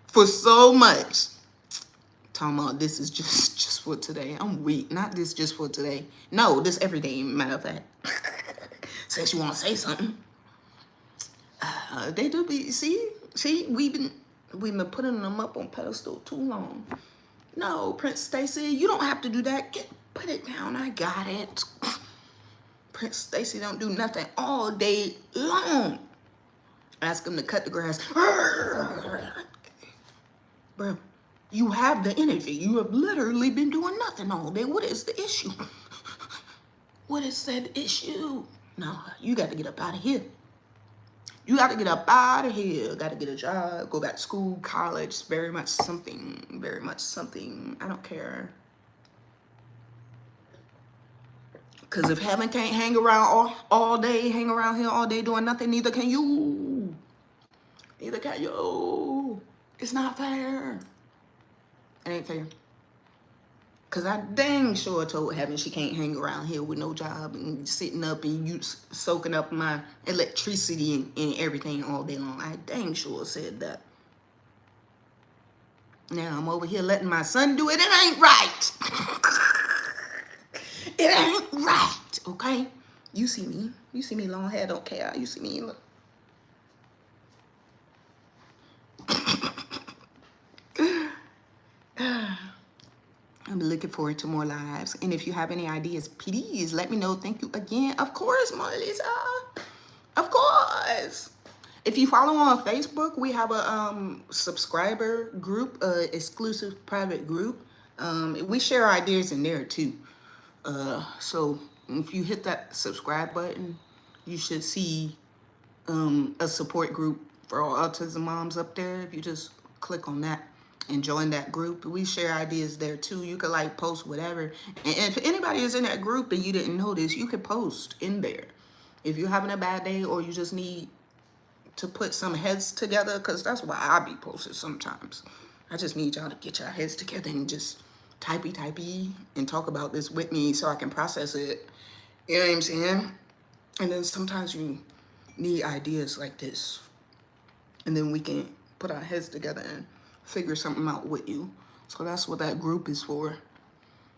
for so much. Talking about this is just for today. I'm weak. Not this just for today. No, this every day, matter of fact. Says you want to say something. They do be, see, we've been putting them up on pedestal too long. No, Prince Stacy, you don't have to do that. Put it down. I got it. Prince Stacy don't do nothing all day long. Ask him to cut the grass. Bro, you have the energy. You have literally been doing nothing all day. What is the issue? What is said issue? No, you got to get up out of here. You got to get up out of here. Got to get a job, go back to school, college, very much something. I don't care. Because if Heaven can't hang around all day, hang around here all day doing nothing, neither can you. Neither can you. It's not fair. It ain't fair. Because I dang sure told Heaven she can't hang around here with no job and sitting up and you soaking up my electricity and everything all day long. I dang sure said that. Now I'm over here letting my son do it. It ain't right. It ain't right, okay? You see me long hair, don't care. You see me, look. I'm looking forward to more lives. And if you have any ideas, please let me know. Thank you again. Of course, Mona Lisa. Of course. If you follow on Facebook, we have a subscriber group, exclusive private group. We share ideas in there too. So if you hit that subscribe button, you should see a support group for all autism moms up there. If you just click on that and join that group, we share ideas there too. You could like post whatever. And if anybody is in that group and you didn't notice, you could post in there. If you're having a bad day or you just need to put some heads together, because that's why I be posted sometimes. I just need y'all to get your heads together and just typey and talk about this with me so I can process it. You know what I'm saying? And then sometimes you need ideas like this. And then we can put our heads together and figure something out with you. So that's what that group is for.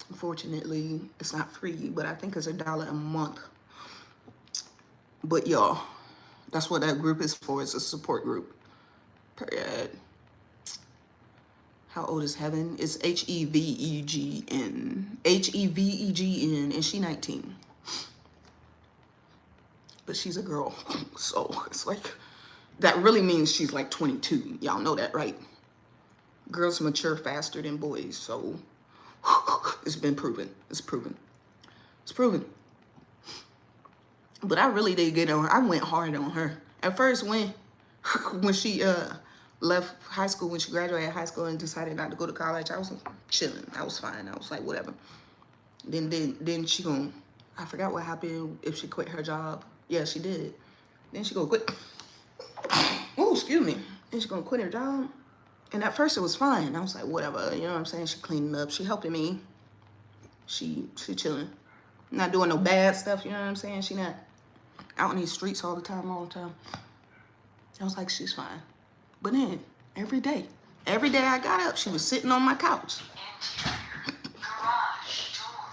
Unfortunately, it's not free, but I think it's $1 a month. But y'all, that's what that group is for. It's a support group. Period. How old is Heaven? It's Hevegn. Hevegn, and she 19. But she's a girl, so it's like, that really means she's like 22. Y'all know that, right? Girls mature faster than boys, so it's been proven. It's proven. It's proven. But I really did get on her. I went hard on her. At first, when she left high school, when she graduated high school and decided not to go to college, I was chilling. I was fine. I was like, whatever. Then she gonna, I forgot what happened, if she quit her job. Yeah, she did. Then she gonna quit. Oh, excuse me. Then she gonna quit her job. And at first it was fine. I was like, whatever. You know what I'm saying? She cleaning up. She helping me. She chilling. Not doing no bad stuff. You know what I'm saying? She not out in these streets all the time. I was like, she's fine. But then every day I got up, she was sitting on my couch. Garage door.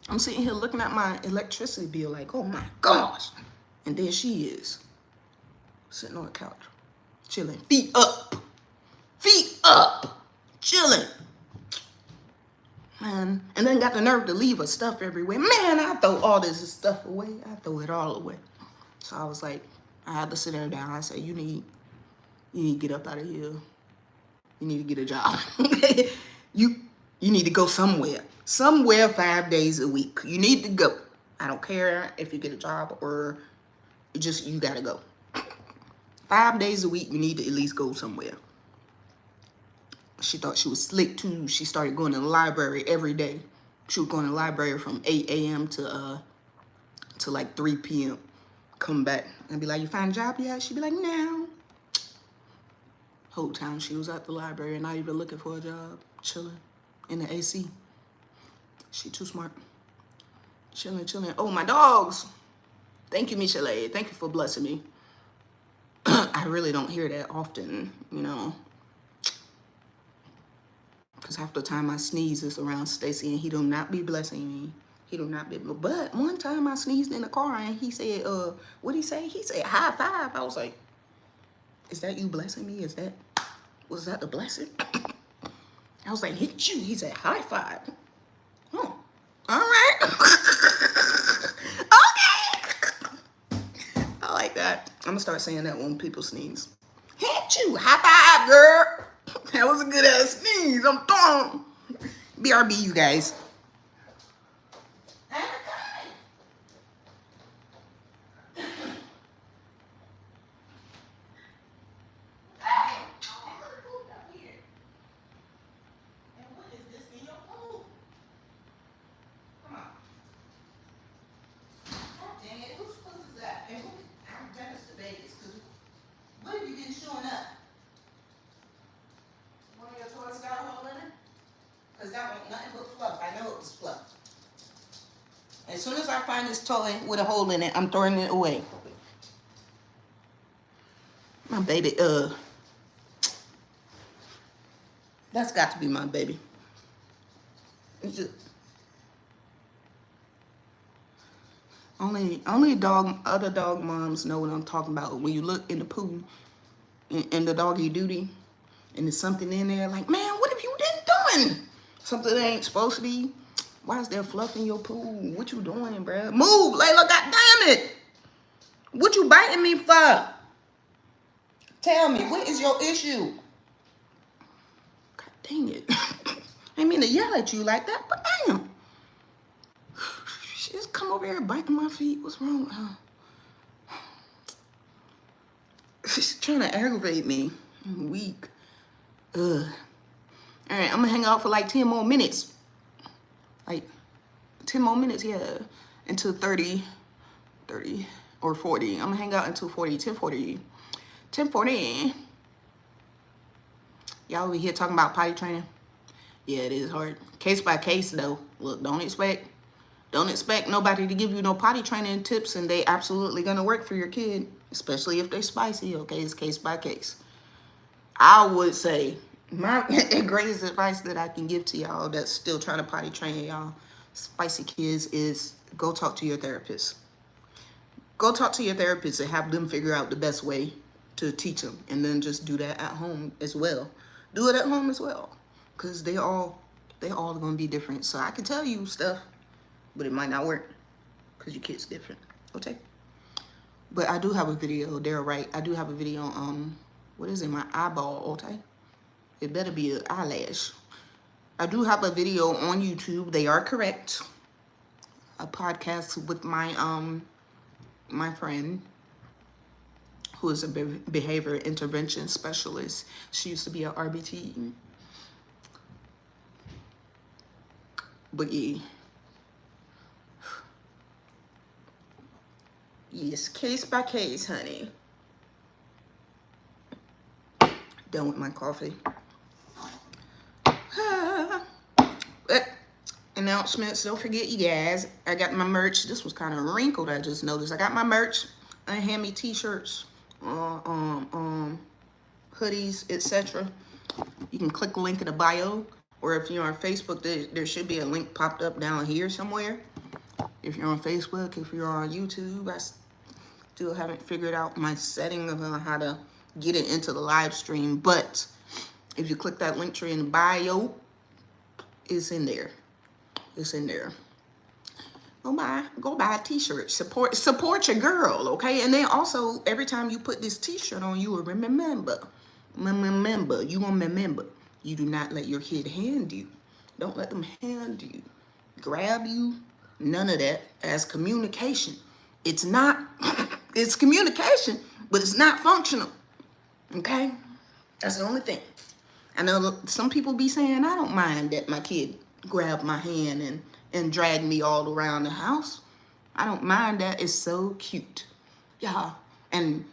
I'm sitting here looking at my electricity bill like, oh my gosh. And there she is, sitting on the couch, chilling, feet up, chilling. Man, and then got the nerve to leave her stuff everywhere. Man, I throw all this stuff away. I throw it all away. So I was like, I had to sit her down. I said, you need to get up out of here. You need to get a job. you need to go somewhere. Somewhere 5 days a week. You need to go. I don't care if you get a job or you gotta go. 5 days a week, you need to at least go somewhere. She thought she was slick too. She started going to the library every day. She was going to the library from 8 a.m. to like 3 p.m. Come back and be like, you find a job yet? She'd be like, no. Whole time she was at the library and not even looking for a job. Chilling in the AC. She too smart. Chilling. Oh, my dogs. Thank you, Michelle. Thank you for blessing me. I really don't hear that often, you know. Because half the time I sneeze is around Stacy and he do not be blessing me. He do not be. But one time I sneezed in the car and he said, what'd he say? He said, high five. I was like, is that you blessing me? Was that the blessing? I was like, hit you. He said, high five. Oh, all right. Okay. I like that. I'm gonna start saying that when people sneeze. Hit you. High five, girl. That was a good ass sneeze. I'm done. BRB, you guys. Because that was nothing but fluff. I know it was fluff. As soon as I find this toy with a hole in it, I'm throwing it away. My baby, that's got to be my baby. It's just, only other dog moms know what I'm talking about. When you look in the pool, in the doggy duty, and there's something in there, like, man, what have you been doing? Something that ain't supposed to be. Why is there fluff in your pool? What you doing, bruh? Move, Layla, god damn it. What you biting me for? Tell me, what is your issue? God dang it. I didn't mean to yell at you like that, but damn. She just come over here biting my feet. What's wrong with her? She's trying to aggravate me. I'm weak. Ugh. All right, I'm gonna hang out for like 10 more minutes. Like 10 more minutes, yeah. Until 30 or 40. I'm gonna hang out until 40, 10:40. 10:40. Y'all over here talking about potty training? Yeah, it is hard. Case by case though. Look, don't expect nobody to give you no potty training tips and they absolutely gonna work for your kid, especially if they're spicy, okay? It's case by case. I would say my greatest advice that I can give to y'all that's still trying to potty train y'all spicy kids is go talk to your therapist. Go talk to your therapist and have them figure out the best way to teach them, and then just do that at home as well. Do it at home as well, because they all gonna be different. So I can tell you stuff, but it might not work because your kid's different. Okay. But I do have a video. They're right. I do have a video on what is it? My eyeball. Okay. It better be an eyelash. I do have a video on YouTube. They are correct. A podcast with my my friend, who is a behavior intervention specialist. She used to be an RBT. But yeah. Yes, case by case, honey. Done with my coffee. But announcements, don't forget you guys, I got my merch. This was kind of wrinkled, I just noticed. I got my merch. Hand me t-shirts, hoodies, etc. You can click the link in the bio, or if you're on Facebook, there should be a link popped up down here somewhere. If you're on Facebook, if you're on YouTube, I still haven't figured out my setting of how to get it into the live stream. But if you click that link tree in the bio, it's in there. It's in there. Go buy a t-shirt. Support your girl, okay? And then also, every time you put this t-shirt on, you will remember. You gonna remember. You do not let your kid hand you. Don't let them hand you, grab you. None of that. As communication, it's not. It's communication, but it's not functional. Okay, that's the only thing. I know some people be saying, I don't mind that my kid grab my hand and drag me all around the house. I don't mind that. It's so cute. Yeah. And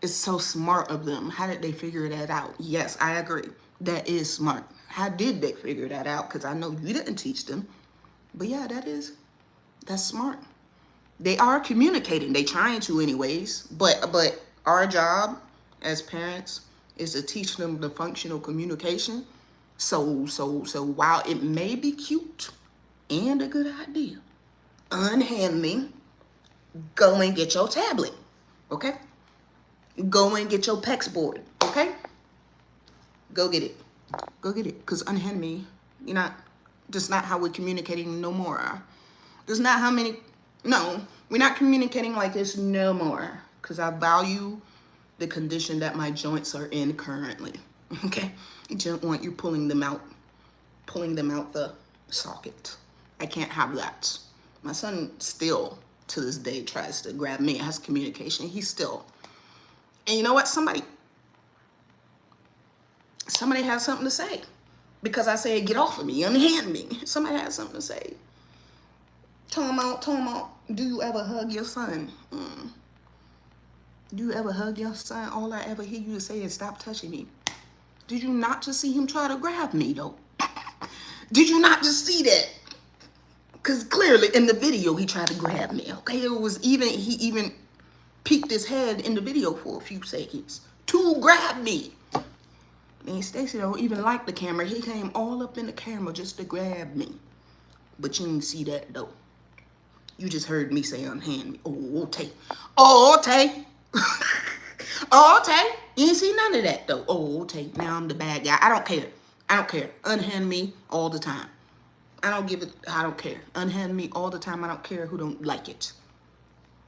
it's so smart of them. How did they figure that out? Yes, I agree. That is smart. How did they figure that out? Because I know you didn't teach them. But yeah, that's smart. They are communicating. They trying to anyways. But our job as parents is to teach them the functional communication. So while it may be cute and a good idea, unhand me, go and get your tablet, okay? Go and get your PEX board, okay? Go get it. Go get it, because unhand me, you're not, that's not how we're communicating no more. That's not how many, no, we're not communicating like this no more, because I value the condition that my joints are in currently, okay? I don't want you pulling them out the socket. I can't have that. My son still, to this day, tries to grab me as communication. He's still, and you know what? Somebody has something to say, because I said, get off of me, unhand me. Somebody has something to say. Tom out, do you ever hug your son? Do you ever hug your son? All I ever hear you say is, stop touching me. Did you not just see him try to grab me, though? Did you not just see that? Because clearly in the video, he tried to grab me, okay? He even peeked his head in the video for a few seconds to grab me. And Stacy don't even like the camera. He came all up in the camera just to grab me. But you didn't see that, though. You just heard me say unhand me. Oh, okay. Oh, okay. Oh, okay. You didn't see none of that, though. Oh, okay. Now I'm the bad guy. I don't care. I don't care. Unhand me all the time. I don't give it, I don't care. Unhand me all the time. I don't care who don't like it.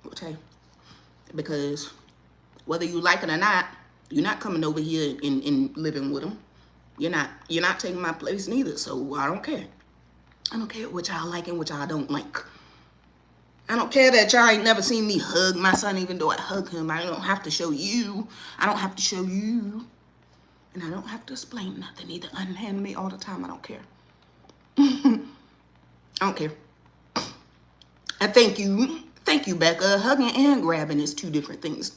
Okay? Because whether you like it or not, you're not coming over here and living with them. You're not taking my place neither. So I don't care. I don't care what y'all like and what y'all don't like. I don't care that y'all ain't never seen me hug my son, even though I hug him. I don't have to show you. I don't have to show you. And I don't have to explain nothing either. Unhand me all the time. I don't care. I don't care. And thank you. Thank you, Becca. Hugging and grabbing is two different things.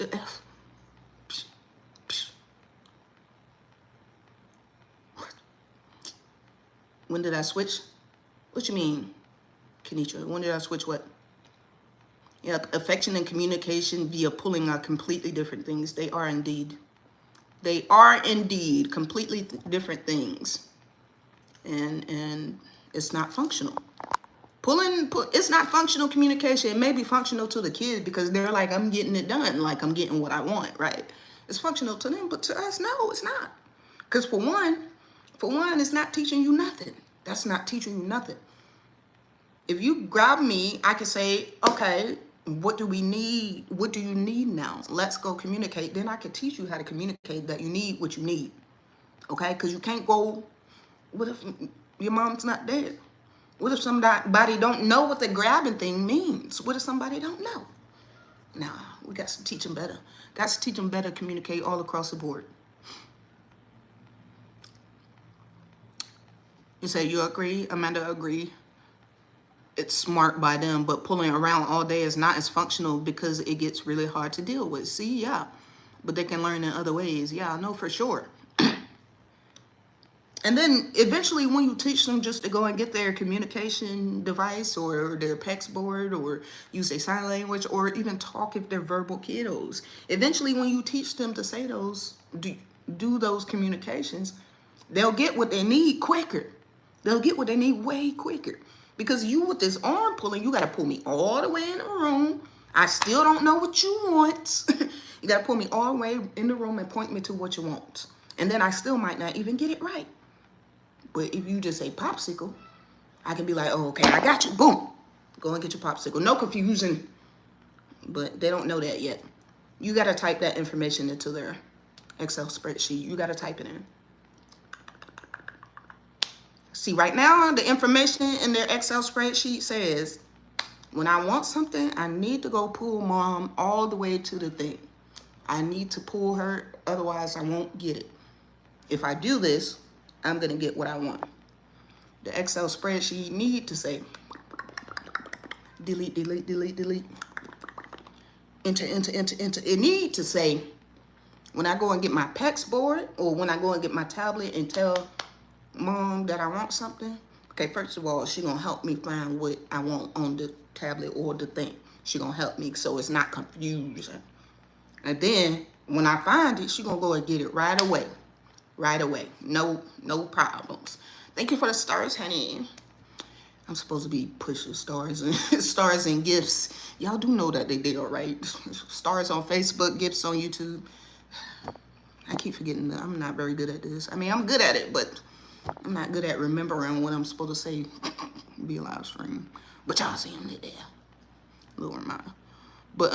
When did I switch? What you mean, Kenitra? When did I switch what? Yep, affection and communication via pulling are completely different things. They are indeed. They are indeed completely different things. And it's not functional. It's not functional communication. It may be functional to the kids because they're like, I'm getting it done. Like, I'm getting what I want, right? It's functional to them, but to us, no, it's not. Because for one, it's not teaching you nothing. That's not teaching you nothing. If you grab me, I can say, okay, what do we need? What do you need now? Let's go communicate. Then I can teach you how to communicate that you need what you need. Okay? Because you can't go, what if your mom's not dead? What if somebody don't know what the grabbing thing means? What if somebody don't know? Nah, we got to teach them better. Got to teach them better, communicate all across the board. You say you agree? Amanda agree. It's smart by them, but pulling around all day is not as functional because it gets really hard to deal with. See, yeah. But they can learn in other ways. Yeah, I know for sure. And then eventually when you teach them just to go and get their communication device or their PEX board or use their sign language or even talk if they're verbal kiddos, eventually when you teach them to say those, do those communications, they'll get what they need quicker. They'll get what they need way quicker. Because you with this arm pulling, you got to pull me all the way in the room. I still don't know what you want. You got to pull me all the way in the room and point me to what you want. And then I still might not even get it right. But if you just say popsicle, I can be like, oh, okay, I got you. Boom. Go and get your popsicle. No confusion. But they don't know that yet. You got to type that information into their Excel spreadsheet. You got to type it in. See, right now, the information in their Excel spreadsheet says, when I want something, I need to go pull mom all the way to the thing. I need to pull her, otherwise I won't get it. If I do this, I'm going to get what I want. The Excel spreadsheet need to say, delete, delete, delete, delete. Enter, enter, enter, enter. It need to say, when I go and get my PEX board, or when I go and get my tablet and tell mom that I want something, okay, first of all, she going to help me find what I want on the tablet or the thing. She going to help me so it's not confusion. And then, when I find it, she going to go and get it right away. Right away. No problems. Thank you for the stars, honey. I'm supposed to be pushing stars and stars and gifts. Y'all do know that they deal, right? Stars on Facebook, gifts on YouTube. I keep forgetting that I'm not very good at this. I mean, I'm good at it, but I'm not good at remembering what I'm supposed to say. Be a live stream. But y'all see them there. Little reminder. But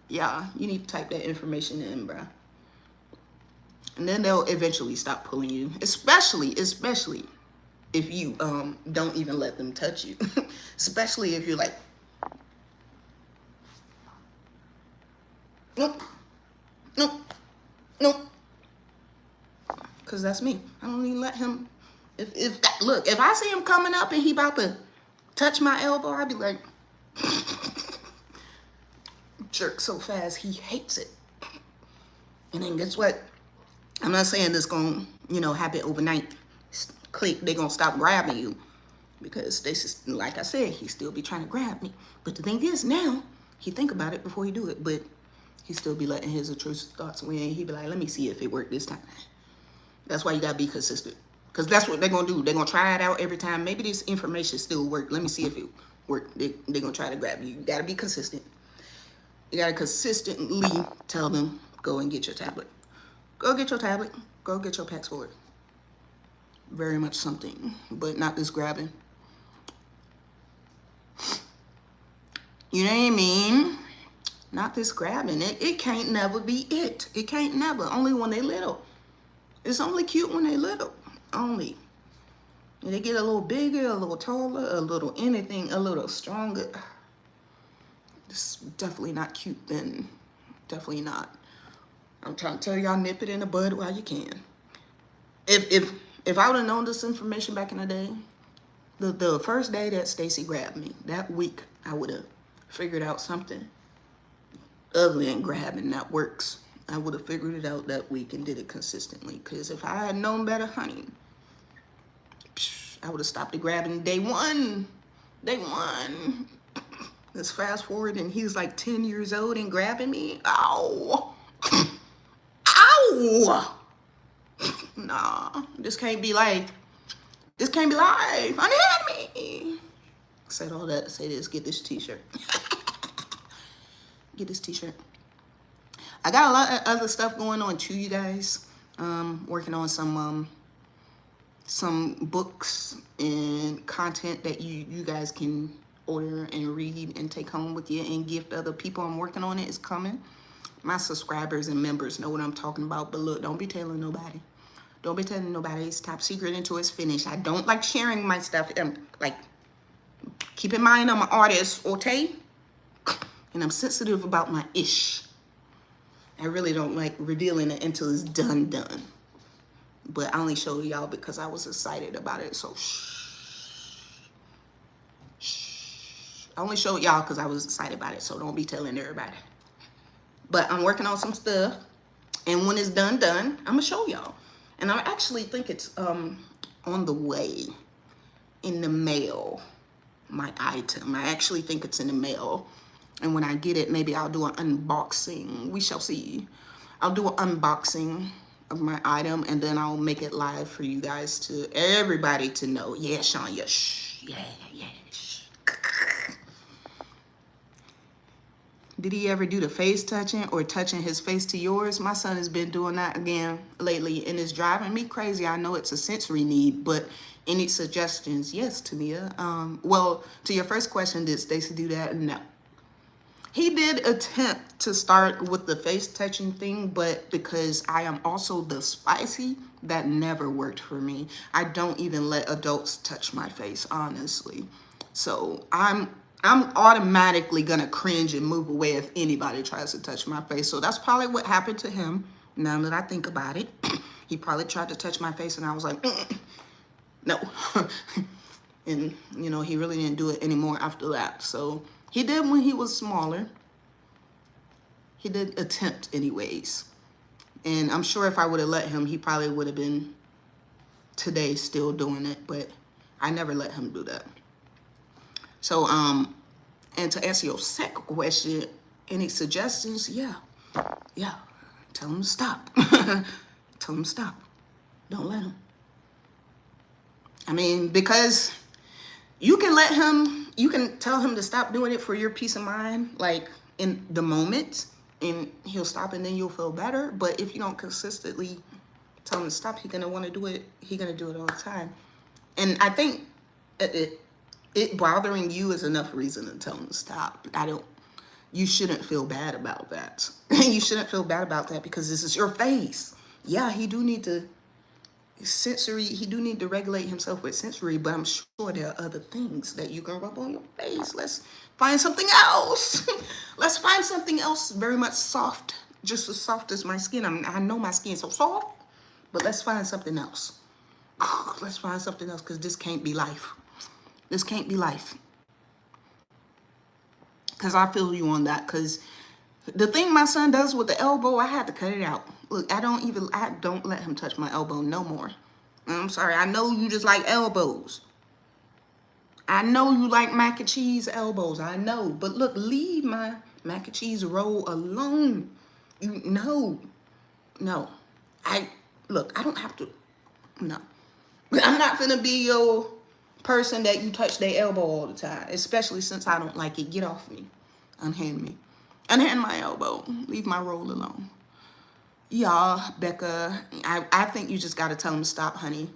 yeah, you need to type that information in, bruh. And then they'll eventually stop pulling you, especially if you don't even let them touch you. Especially if you're like, nope, nope, nope. Because that's me. I don't even let him, look, if I see him coming up and he about to touch my elbow, I'd be like, jerk so fast, he hates it. And then guess what? I'm not saying this gonna, happen overnight. Click, they gonna stop grabbing you. Because they just, like I said, he still be trying to grab me. But the thing is now, he think about it before he do it. But he still be letting his intrusive thoughts win. He be like, let me see if it worked this time. That's why you gotta be consistent. Because that's what they're gonna do. They're gonna try it out every time. Maybe this information still work. Let me see if it worked. They're gonna try to grab you. You gotta be consistent. You gotta consistently tell them, go and get your tablet. Go get your tablet. Go get your PEX board. Very much something, but not this grabbing. You know what I mean? Not this grabbing. It can't never be it. It can't never. Only when they little. It's only cute when they little. Only. When they get a little bigger, a little taller, a little anything, a little stronger. It's definitely not cute then. Definitely not. I'm trying to tell y'all, nip it in the bud while you can. If I would have known this information back in the day, the first day that Stacy grabbed me, that week, I would have figured out something other than grabbing that works. I would have figured it out that week and did it consistently. Because if I had known better, honey, I would have stopped the grabbing day one. Day one. Let's fast forward and he's like 10 years old and grabbing me. Ow. Ow. Nah, this can't be life. This can't be life. Unhand me. Said all that to say this. Get this t-shirt. Get this t-shirt. I got a lot of other stuff going on too, you guys. Working on some books and content that you guys can order and read and take home with you and gift other people. I'm working on it. It's coming. My subscribers and members know what I'm talking about. But look, don't be telling nobody. Don't be telling nobody. It's top secret until it's finished. I don't like sharing my stuff. Like, keep in mind I'm an artist, okay? And I'm sensitive about my ish. I really don't like revealing it until it's done. But I only showed y'all because I was excited about it. So shh. I only showed y'all because I was excited about it. So don't be telling everybody. But I'm working on some stuff. And when it's done, I'm going to show y'all. And I actually think it's on the way in the mail, my item. I actually think it's in the mail. And when I get it, maybe I'll do an unboxing. We shall see. I'll do an unboxing of my item, and then I'll make it live for you guys to everybody to know. Yeah, Shania. Shh. Yeah. Shh. Did he ever do the face touching or touching his face to yours? My son has been doing that again lately, and it's driving me crazy. I know it's a sensory need, but any suggestions? Yes, Tamia. Well, to your first question, did Stacy do that? No. He did attempt to start with the face touching thing, but because I am also the spicy, that never worked for me. I don't even let adults touch my face, honestly. So I'm automatically gonna cringe and move away if anybody tries to touch my face. So that's probably what happened to him. Now that I think about it, he probably tried to touch my face and I was like, no. And you know, he really didn't do it anymore after that. So he did when he was smaller. He did attempt anyways. And I'm sure if I would have let him, he probably would have been today still doing it, but I never let him do that. So, and to answer your second question, any suggestions? Yeah. Tell him to stop. Tell him to stop. Don't let him. I mean, because you can let him, you can tell him to stop doing it for your peace of mind, like in the moment, and he'll stop and then you'll feel better. But if you don't consistently tell him to stop, he's going to want to do it. He's going to do it all the time. And I think it bothering you is enough reason to tell him to stop. You shouldn't feel bad about that. You shouldn't feel bad about that because this is your face. Yeah, he do need to regulate himself with sensory, but I'm sure there are other things that you can rub on your face. Let's find something else. Let's find something else very much soft, just as soft as my skin. I know my skin's so soft, but let's find something else. Let's find something else because this can't be life. This can't be life. Because I feel you on that. Because the thing my son does with the elbow, I had to cut it out. Look, I don't let him touch my elbow no more. I'm sorry. I know you just like elbows. I know you like mac and cheese elbows. I know. But look, leave my mac and cheese roll alone. No. I don't have to. No. I'm not finna be your person that you touch their elbow all the time, especially since I don't like it. Get off me. Unhand me. Unhand my elbow. Leave my roll alone. Y'all, Becca, I think you just got to tell him to stop, honey.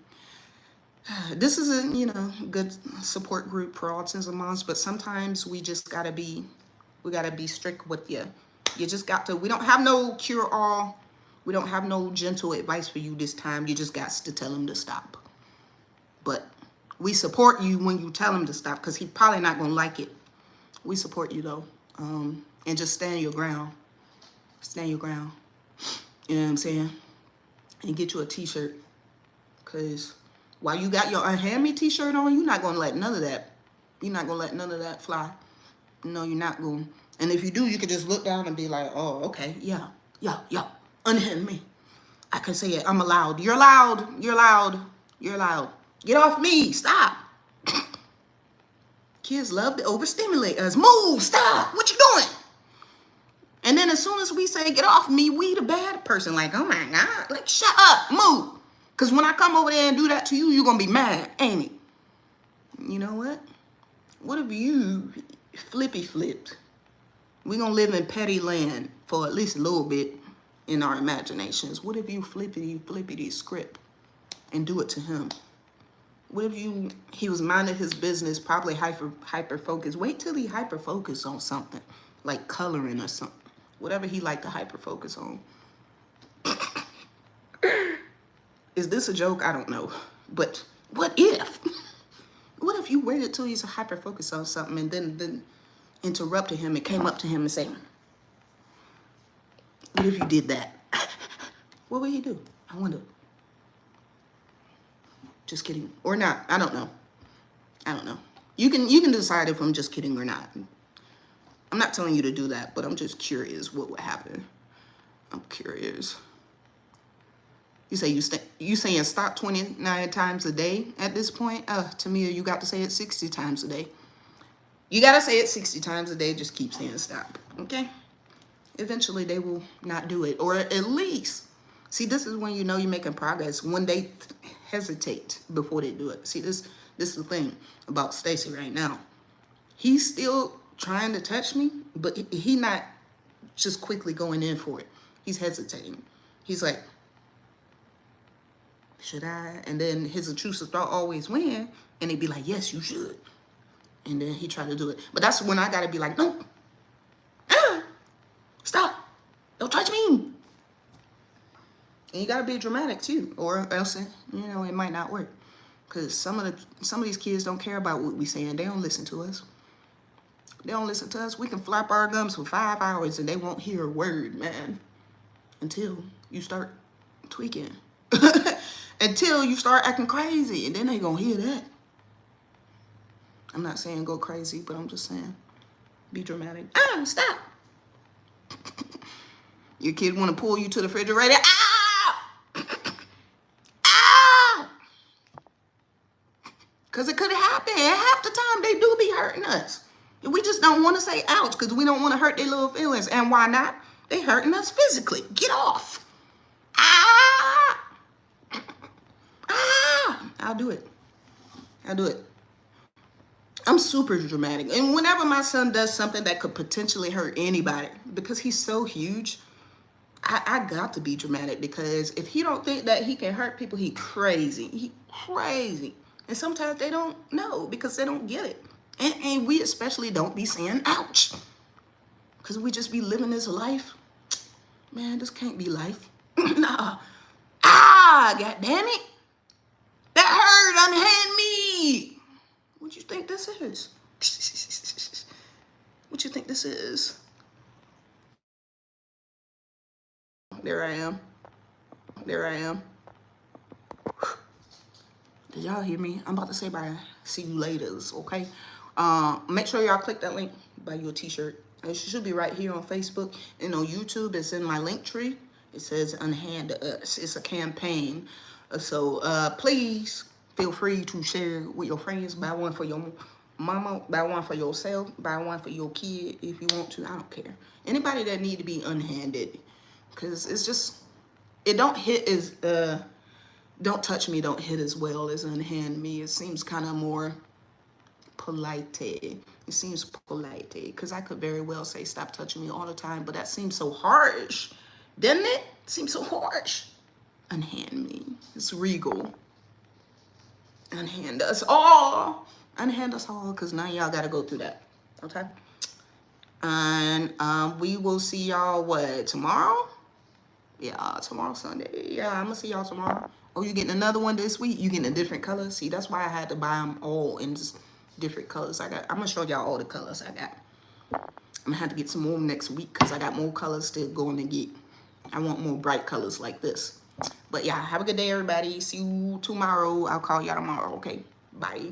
This is a, good support group for autism moms, but sometimes we just gotta be, strict with you. You just got to, we don't have no cure all. We don't have no gentle advice for you this time. You just got to tell him to stop. But we support you when you tell him to stop, because he probably not gonna like it. We support you though. And just stand your ground. Stand your ground. You know what I'm saying? And get you a t-shirt. Because while you got your Unhand Me t-shirt on, you're not going to let none of that. You're not going to let none of that fly. No, you're not going. And if you do, you could just look down and be like, oh, okay, yeah. Unhand me. I can say it. I'm allowed. You're allowed. You're allowed. You're allowed. Get off me. Stop. Kids love to overstimulate us. Move. Stop. What you doing? And then as soon as we say, get off me, we the bad person. Like, oh my God. Like, shut up. Move. Because when I come over there and do that to you, you're going to be mad, ain't it? You know what? What if you flipped? We're going to live in petty land for at least a little bit in our imaginations. What if you flippity script and do it to him? What if he was minding his business, probably hyper focused. Wait till he hyper focus on something, like coloring or something. Whatever he liked to hyper focus on. Is this a joke? I don't know. But what if? What if you waited till he's hyper focused on something and then interrupted him and came up to him and said, what if you did that? What would he do? I wonder. Just kidding. Or not. I don't know. You can decide if I'm just kidding or not. I'm not telling you to do that, but I'm just curious what would happen. I'm curious. You say you saying stop 29 times a day at this point? Tamia, you got to say it 60 times a day. You got to say it 60 times a day. Just keep saying stop, okay? Eventually, they will not do it. Or at least, see, this is when you know you're making progress, when they hesitate before they do it. See, this is the thing about Stacy right now. He's still trying to touch me, but he not just quickly going in for it. He's hesitating. He's like, should I? And then his intrusive thought always win, and he'd be like, yes, you should. And then he tried to do it. But that's when I got to be like, no. Stop. Don't touch me. And you got to be dramatic too, or else, it might not work. Because some of these kids don't care about what we saying. They don't listen to us. They don't listen to us. We can flap our gums for 5 hours and they won't hear a word, man. Until you start tweaking. Until you start acting crazy. And then they gonna hear that. I'm not saying go crazy, but I'm just saying be dramatic. Stop. Your kid want to pull you to the refrigerator. Because it could happen. Half the time they do be hurting us. We just don't want to say ouch because we don't want to hurt their little feelings. And why not? They hurting us physically. Get off. I'll do it. I'm super dramatic. And whenever my son does something that could potentially hurt anybody, because he's so huge, I got to be dramatic, because if he don't think that he can hurt people, he crazy. He crazy. And sometimes they don't know because they don't get it. And we especially don't be saying ouch. Because we just be living this life. Man, this can't be life. Nah. God damn it. That hurt. Unhand me. What you think this is? What you think this is? There I am. Did y'all hear me? I'm about to say bye. See you laters, okay? Make sure y'all click that link, buy you a t-shirt. It should be right here on Facebook. And on YouTube, it's in my link tree. It says Unhand Us. It's a campaign. So please feel free to share with your friends. Buy one for your mama, buy one for yourself, buy one for your kid if you want to. I don't care. Anybody that need to be unhanded. Because it's just, it don't hit as, don't touch me, don't hit as well as unhand me. It seems kind of more polite. It seems polite, because I could very well say stop touching me all the time, but that seems so harsh, doesn't it? Seems so harsh. Unhand me. It's regal. Unhand us all. Unhand us all, because now y'all got to go through that. Okay? And we will see y'all, what, tomorrow? Yeah, tomorrow Sunday. Yeah, I'm going to see y'all tomorrow. Oh, you getting another one this week? You getting a different color? See, that's why I had to buy them all in just different colors. I'm going to show y'all all the colors I got. I'm going to have to get some more next week because I got more colors still going to get. I want more bright colors like this. But yeah, have a good day, everybody. See you tomorrow. I'll call y'all tomorrow, okay? Bye.